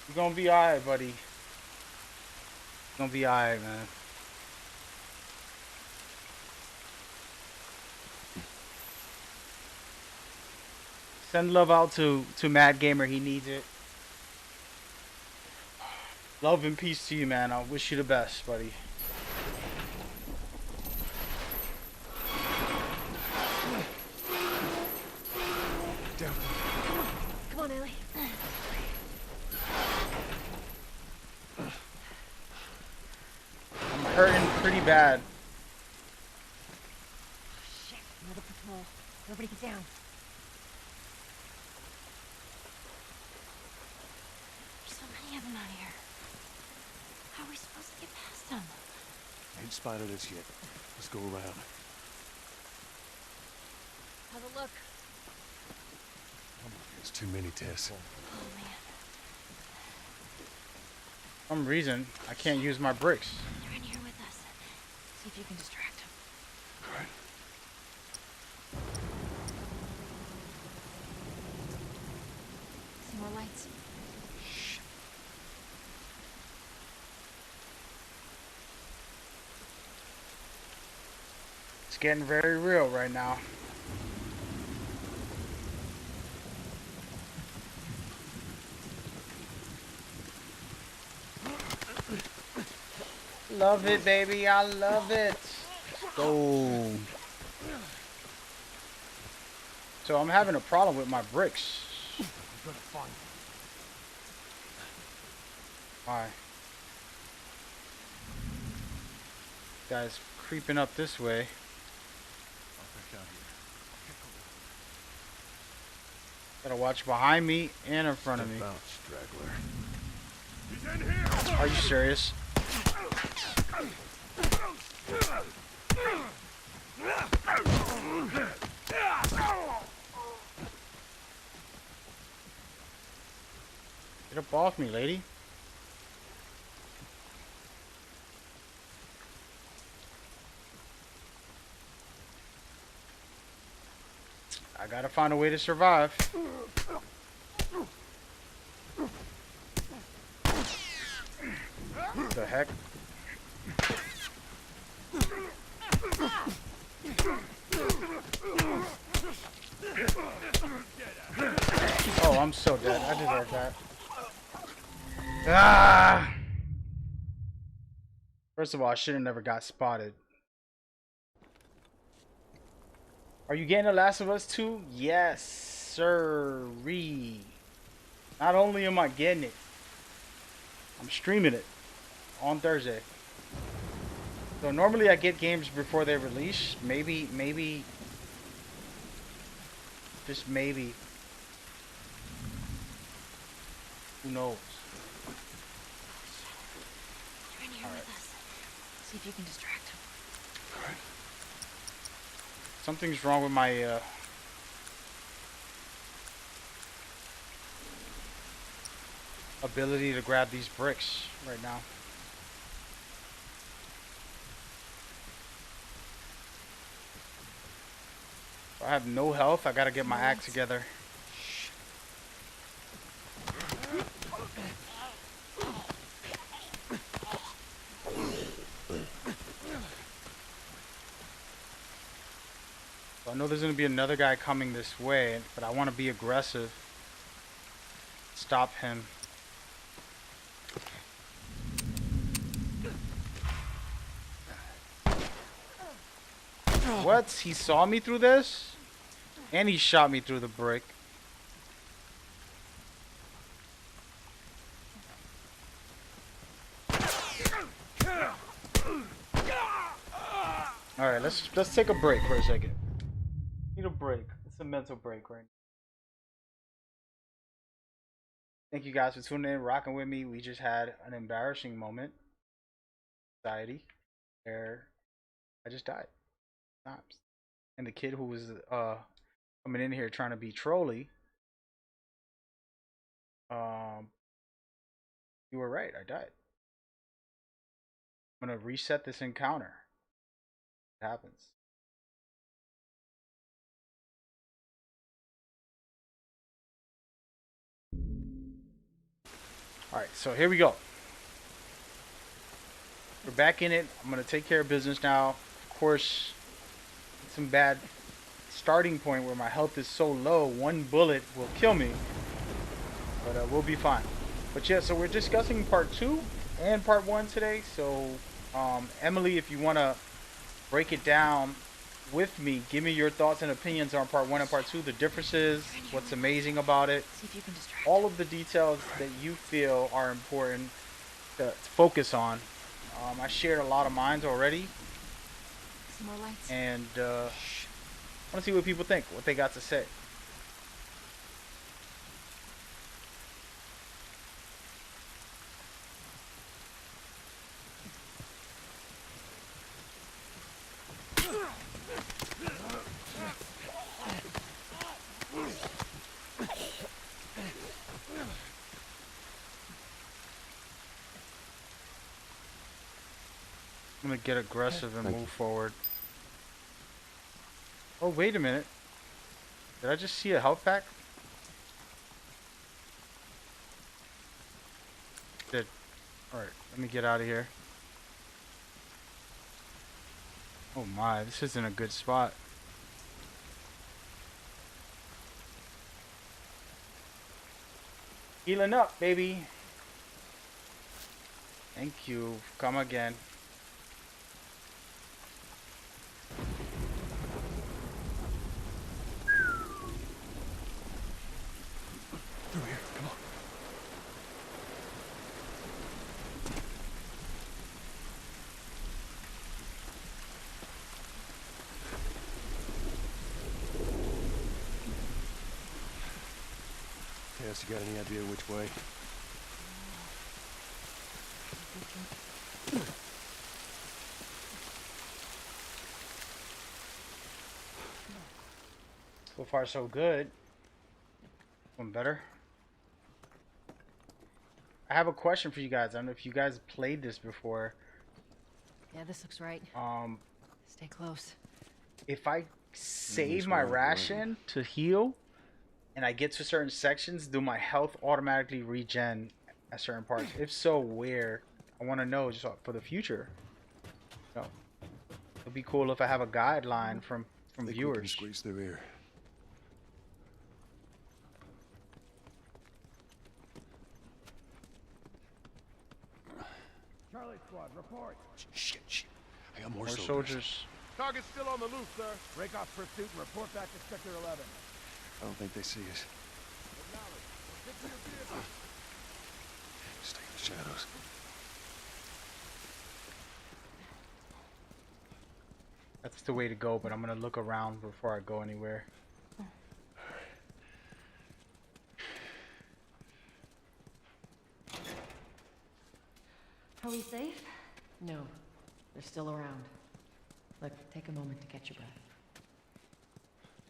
You're gonna be alright, buddy. You're gonna be alright, man. Send love out to Mad Gamer. He needs it. Love and peace to you, man. I wish you the best, buddy. Come on, Ellie. I'm hurting pretty bad. Shit, another patrol. Nobody get down. There's so many of them out here. How are we supposed to get past them? I ain't spotted us yet. Let's go around. How's it look? There's too many, Tess. Oh, man. For some reason, I can't use my bricks. They're in here with us. See if you can distract them. Alright. See more lights. It's getting very real right now. Love it, baby. I love it. Let's go. So I'm having a problem with my bricks. Why? Guys creeping up this way. Gotta watch behind me and in front of me. Straggler. He's in here. Are you serious? Get up off me, lady. I gotta find a way to survive. The heck? Oh, I'm so dead. I deserve that. Ah! First of all, I should have never got spotted. Are you getting The Last of Us 2? Yes, sirree. Not only am I getting it, I'm streaming it on Thursday. So normally I get games before they release. Maybe, just maybe. Who knows? You're in here with us. See if you can distract him. Something's wrong with my ability to grab these bricks right now. I have no health. I gotta get my axe together. So I know there's gonna be another guy coming this way, but I want to be aggressive. Stop him. What? He saw me through this? And he shot me through the brick. Alright, let's take a break for a second. Need a break. It's a mental break right now. Thank you guys for tuning in, rocking with me. We just had an embarrassing moment. Society. Where I just died. Snaps. And the kid who was coming in here trying to be trolly. You were right, I died. I'm gonna reset this encounter. It happens. Alright, so here we go. We're back in it. I'm gonna take care of business now. Of course, some bad starting point where my health is so low, one bullet will kill me. But we'll be fine. But yeah, so we're discussing part 2 and part 1 today. So Emily, if you want to break it down with me, give me your thoughts and opinions on part 1 and part 2, the differences, what's amazing about it, all of the details that you feel are important to focus on. I shared a lot of mine already. Some more lights. And I want to see what people think, what they got to say. I'm gonna get aggressive and move forward. Oh, wait a minute. Did I just see a health pack? Did. Alright, let me get out of here. Oh my, this isn't a good spot. Healing up, baby. Thank you. Come again. Through here, come on. Yes, you got any idea which way? So far, so good. One better. I have a question for you guys. I don't know if you guys played this before. Yeah, this looks right. Stay close. If I save my ration to heal, and I get to certain sections, do my health automatically regen at certain parts? If so, where? I want to know just for the future. You know, it'd be cool if I have a guideline from viewers. We can squeeze through here. Charlie Squad, report. Shit. I got more soldiers. Target's still on the loose, sir. Break off pursuit and report back to Sector 11. I don't think they see us. Acknowledge. Get to your vehicle. Stay in the shadows. That's the way to go, but I'm gonna look around before I go anywhere. Are we safe? No, they're still around. Look, take a moment to catch your breath.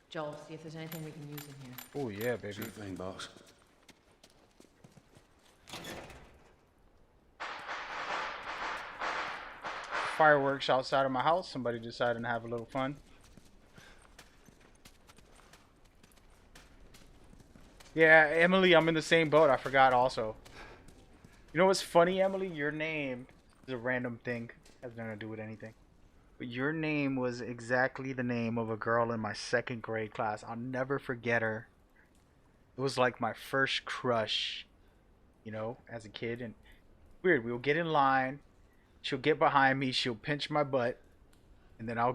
Joel, see if there's anything we can use in here. Oh yeah, baby. Sure thing, boss. Fireworks outside of my house. Somebody decided to have a little fun. Yeah, Emily, I'm in the same boat. I forgot also. You know what's funny, Emily? Your name is a random thing. Has nothing to do with anything. But your name was exactly the name of a girl in my 2nd grade class. I'll never forget her. It was like my first crush, you know, as a kid. And weird, we'll get in line. She'll get behind me. She'll pinch my butt. And then I'll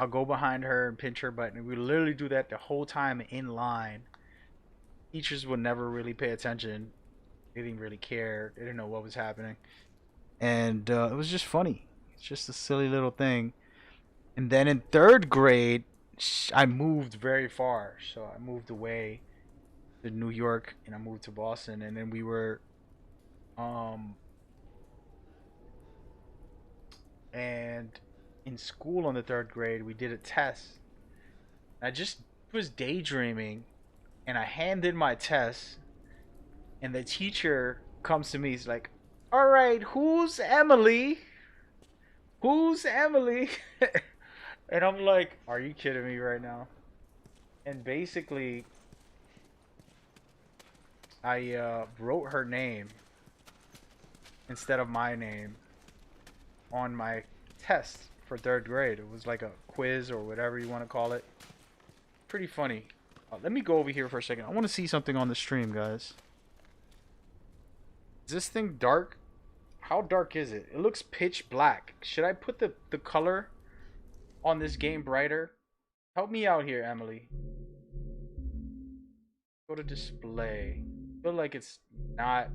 go behind her and pinch her butt. And we literally do that the whole time in line. Teachers would never really pay attention. They didn't really care. They didn't know what was happening. And it was just funny. It's just a silly little thing. And then in 3rd grade, I moved very far. So I moved away to New York and I moved to Boston. And then we were, and in school in the 3rd grade, we did a test. I just was daydreaming and I handed my test. And the teacher comes to me. He's like, "All right, who's Emily? Who's Emily?" And I'm like, "Are you kidding me right now?" And basically, I wrote her name instead of my name on my test for 3rd grade. It was like a quiz or whatever you want to call it. Pretty funny. Let me go over here for a second. I want to see something on the stream, guys. Is this thing dark? How dark is it? It looks pitch black. Should I put the color on this game brighter? Help me out here, Emily. Go to display. I feel like it's not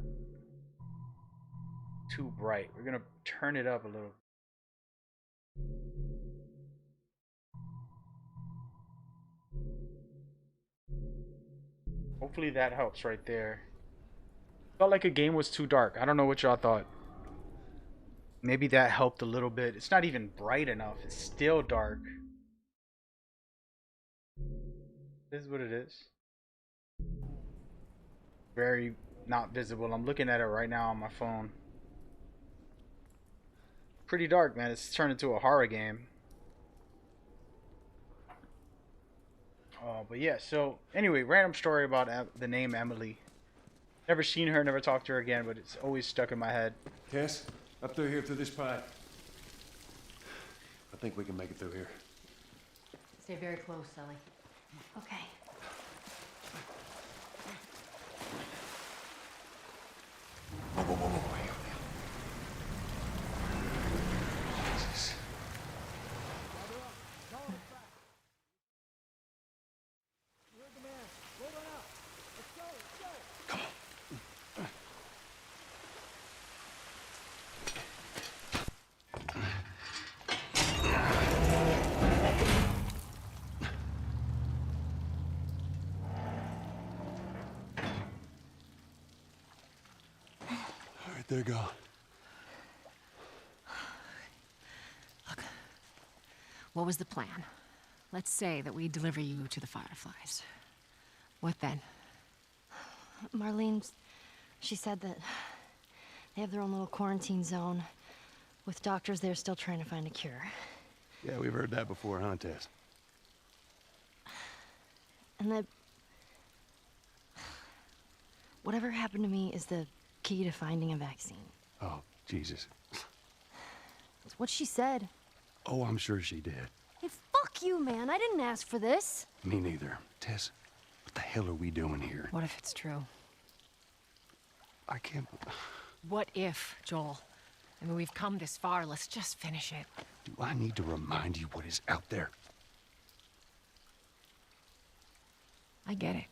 too bright. We're gonna turn it up a little. Hopefully that helps right there. Felt like a game was too dark. I don't know what y'all thought. Maybe that helped a little bit. It's not even bright enough. It's still dark. This is what it is. Very not visible. I'm looking at it right now on my phone. Pretty dark, man. It's turned into a horror game. But yeah, so anyway, random story about the name Emily. Never seen her, never talked to her again, but it's always stuck in my head. Tess, up through here through this pipe. I think we can make it through here. Stay very close, Sully. Okay. Whoa, whoa, whoa, whoa. Jesus. All right, there you go. Look, what was the plan? Let's say that we deliver you to the Fireflies. What then? Marlene, she said that they have their own little quarantine zone with doctors there still trying to find a cure. Yeah, we've heard that before, huh, Tess? And that whatever happened to me is the key to finding a vaccine. Oh, Jesus. That's what she said. Oh, I'm sure she did. Hey, fuck you, man. I didn't ask for this. Me neither. Tess, what the hell are we doing here? What if it's true? I can't... What if, Joel? I mean, we've come this far. Let's just finish it. Do I need to remind you what is out there? I get it.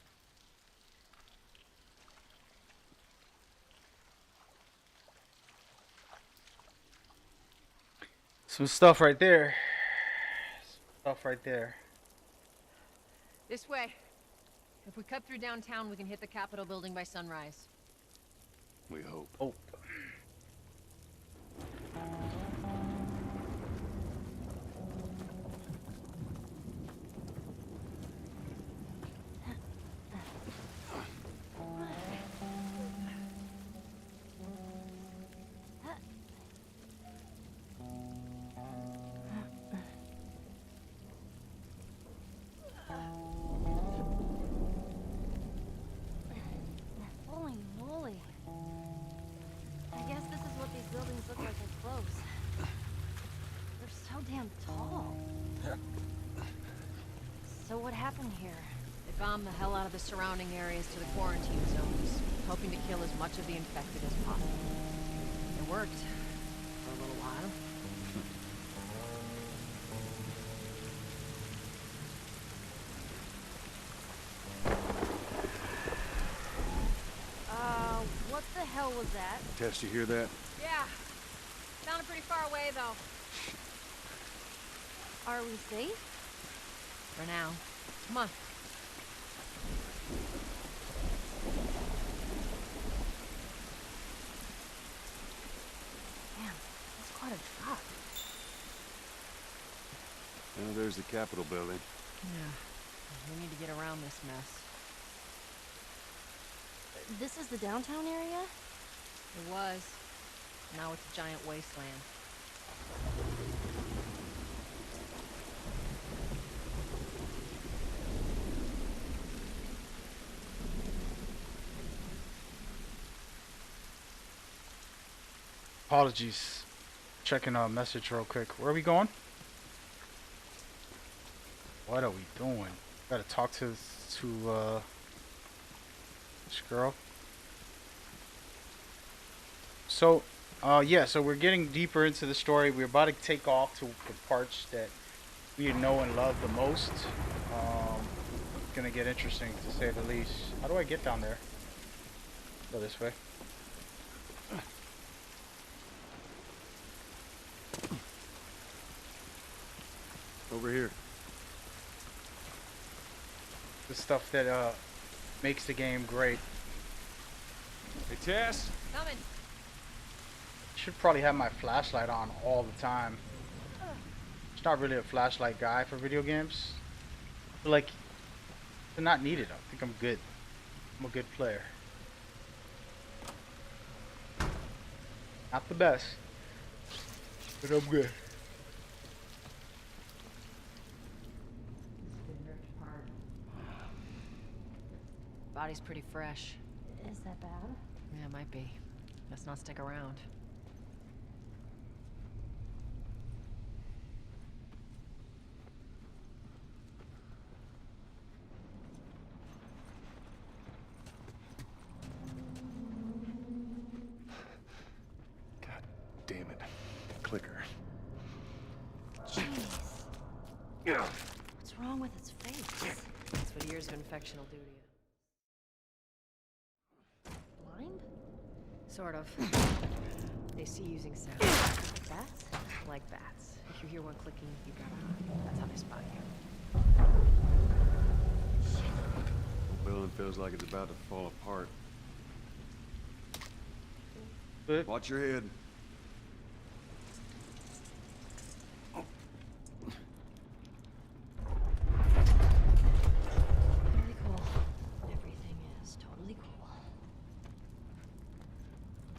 Some stuff right there. Stuff right there. This way. If we cut through downtown, we can hit the Capitol building by sunrise. We hope. Oh. Holy moly. I guess this is what these buildings look like up close. They're so damn tall. So what happened here? They bombed the hell out of the surrounding areas to the quarantine zones, hoping to kill as much of the infected as possible. It worked for a little while. What the hell was that? Tess, you hear that? Yeah. Sounded pretty far away, though. Are we safe? For now. Come on. Damn, that's quite a drop. Well, there's the Capitol building. Yeah. We need to get around this mess. This is the downtown area? It was. Now it's a giant wasteland. Apologies. Checking a message real quick. Where are we going? What are we doing? Gotta talk to this girl. So, yeah, so we're getting deeper into the story. We're about to take off to the parts that we know and love the most. It's gonna get interesting to say the least. How do I get down there? Go this way. Over here. The stuff that makes the game great. Hey, Tess. Coming. Should probably have my flashlight on all the time. It's not really a flashlight guy for video games. But like, they're not needed. I think I'm good. I'm a good player. Not the best, but I'm good. Body's pretty fresh. Is that bad? Yeah, it might be. Let's not stick around. God damn it. Clicker. Jeez. What's wrong with its face? That's what years of infection will do to you. Blind? Sort of. They see using sound. Like bats? Like bats. If you hear one clicking, you gotta hide. That's how they spot you. The building feels like it's about to fall apart. Watch your head. Totally cool. Everything is totally cool.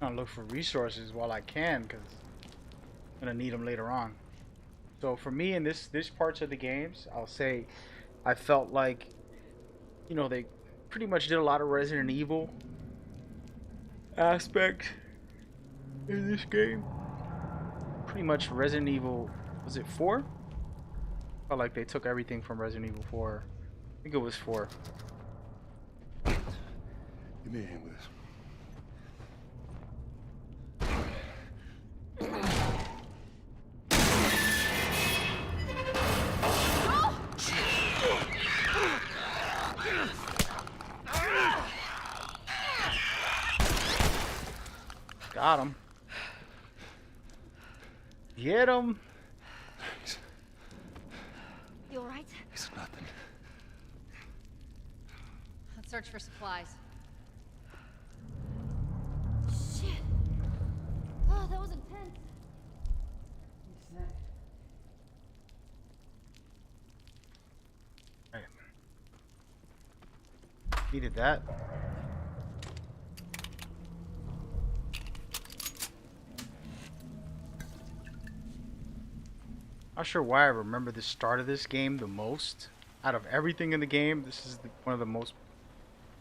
I'm gonna look for resources while I can, because I'm gonna need them later on. So for me in this parts of the games, I'll say I felt like You know, they pretty much did a lot of Resident Evil aspects in this game. Pretty much Resident Evil, was it 4? Felt like they took everything from Resident Evil 4. I think it was 4. Give me a hand with this. Got him. Get him. You alright? It's nothing. Let's search for supplies. Shit. Oh, that was intense. Right. Needed that. Not sure why I remember the start of this game the most. Out of everything in the game, this is one of the most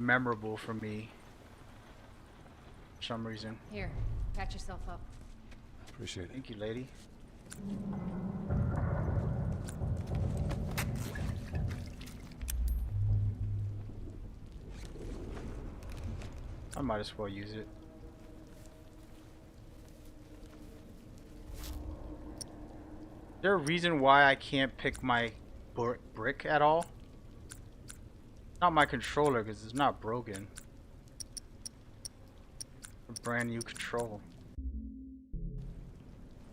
memorable for me. For some reason. Here, patch yourself up. Appreciate it. Thank you, lady. I might as well use it. Is there a reason why I can't pick my brick at all? Not my controller, because it's not broken. A brand new control.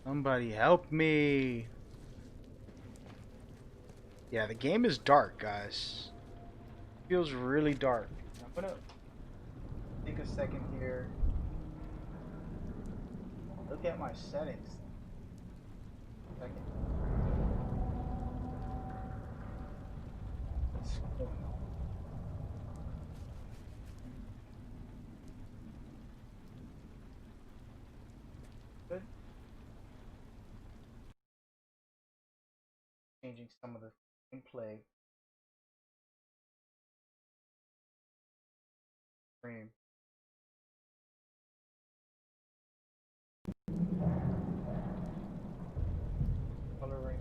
Somebody help me. Yeah, the game is dark, guys. Feels really dark. I'm gonna take a second here. Look at my settings. Second. What's going on? Good. Changing some of the gameplay. Stream. Coloring.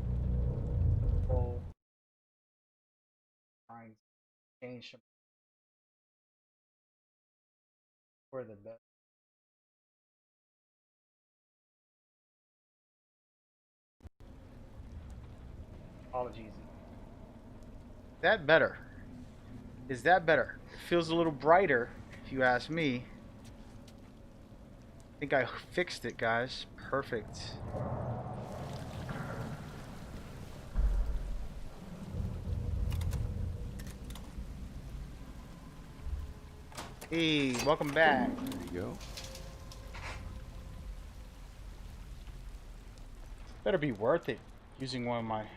Control. Trying to change some for the best. Apologies. Is that better? Is that better? It feels a little brighter, if you ask me. I think I fixed it, guys. Perfect. Hey, welcome back. There you go. Better be worth it using one of my... I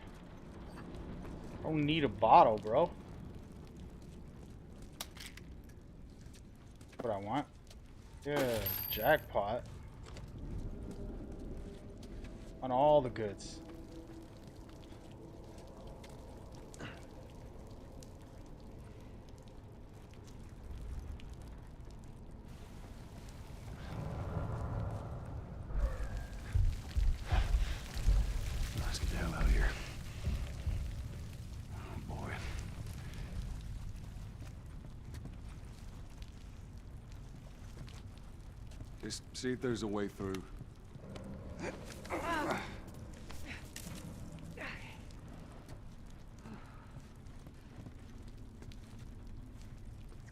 don't need a bottle, bro. That's what I want. Yeah, jackpot. On all the goods. Let's get the hell out of here. Oh boy. Just see if there's a way through. It's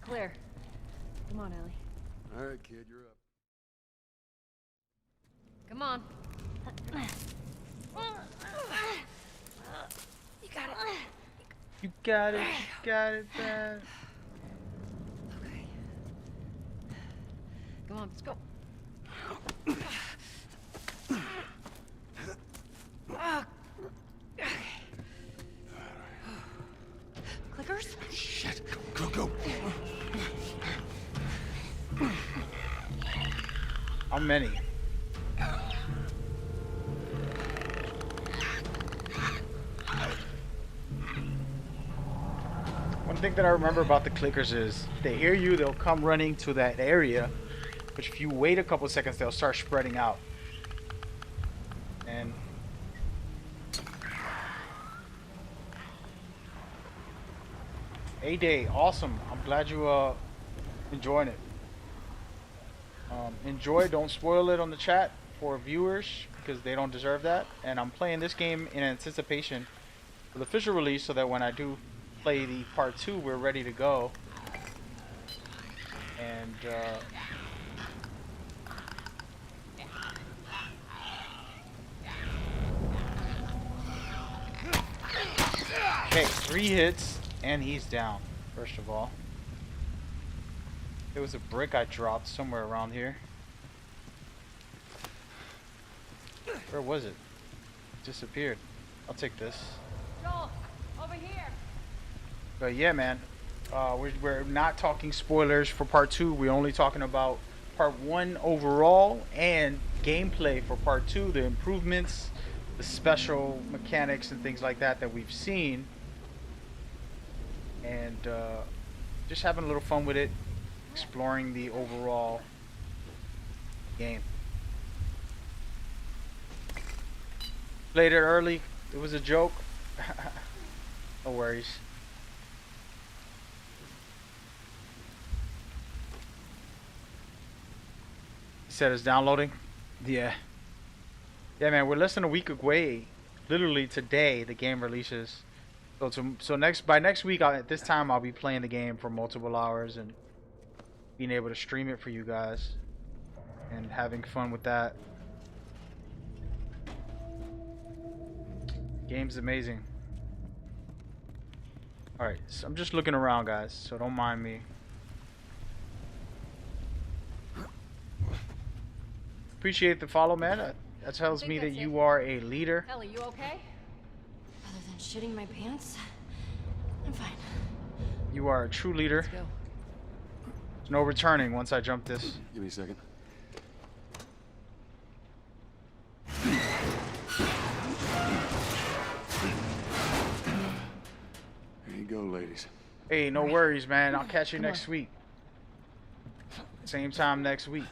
clear. Come on, Ellie. All right, kid, you're up. Come on. You got it. You got it. You got it, man. Okay. Come on, let's go. Clickers? Shit. Go, go. How many? One thing that I remember about the clickers is they hear you, they'll come running to that area, but if you wait a couple seconds, they'll start spreading out. And A-Day, awesome. I'm glad you enjoying it. Enjoy, don't spoil it on the chat for viewers because they don't deserve that. And I'm playing this game in anticipation for the official release so that when I do play the part 2, we're ready to go. And okay, 3 hits and he's down. First of all, there was a brick I dropped somewhere around here. Where was it? Disappeared. I'll take this. Joel, over here. But yeah, man, we're not talking spoilers for part 2. We're only talking about part 1 overall and gameplay for part 2, the improvements, the special mechanics and things like that that we've seen, and just having a little fun with it, exploring the overall game. Played it early. It was a joke. No worries. He said it's downloading. Yeah. Yeah, man. We're less than a week away. Literally today, the game releases. So by next week, at this time, I'll be playing the game for multiple hours and being able to stream it for you guys and having fun with that. Game's amazing. Alright, so I'm just looking around, guys, so don't mind me. Appreciate the follow, man. That tells me that you are a leader. Ellie, you okay? Other than shitting my pants, I'm fine. You are a true leader. Let's go. There's no returning once I jump this. Give me a second. There you go, ladies. Hey, no worries, man. I'll catch you next week. Same time next week.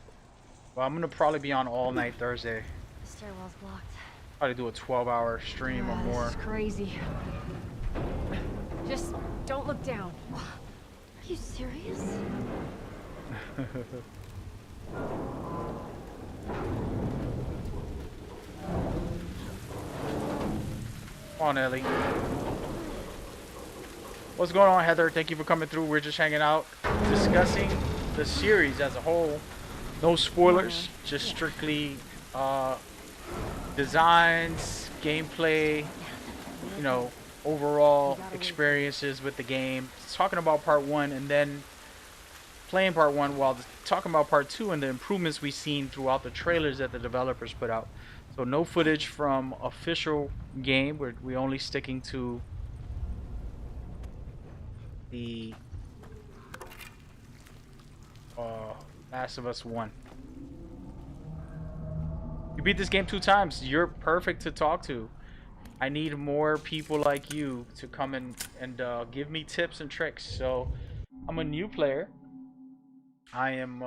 Well, I'm gonna probably be on all night Thursday. The stairwell's blocked. Probably do a 12-hour stream or more. This is crazy. Just don't look down. Are you serious? Come on, Ellie. What's going on, Heather? Thank you for coming through. We're just hanging out, discussing the series as a whole. No spoilers, just strictly designs, gameplay, you know, overall experiences with the game. Talking about part 1 and then playing part 1 while talking about part 2 and the improvements we've seen throughout the trailers that the developers put out. So no footage from official game. We're only sticking to the Last of Us 1. You beat this game 2 times. You're perfect to talk to. I need more people like you to come in and give me tips and tricks. So I'm a new player. I am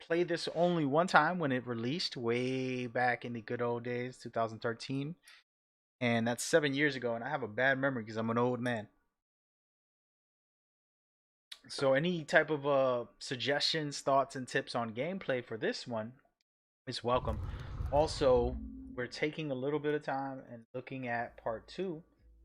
played this only one time when it released way back in the good old days, 2013. And that's 7 years ago, and I have a bad memory because I'm an old man. So any type of suggestions, thoughts, and tips on gameplay for this one is welcome. Also, we're taking a little bit of time and looking at part 2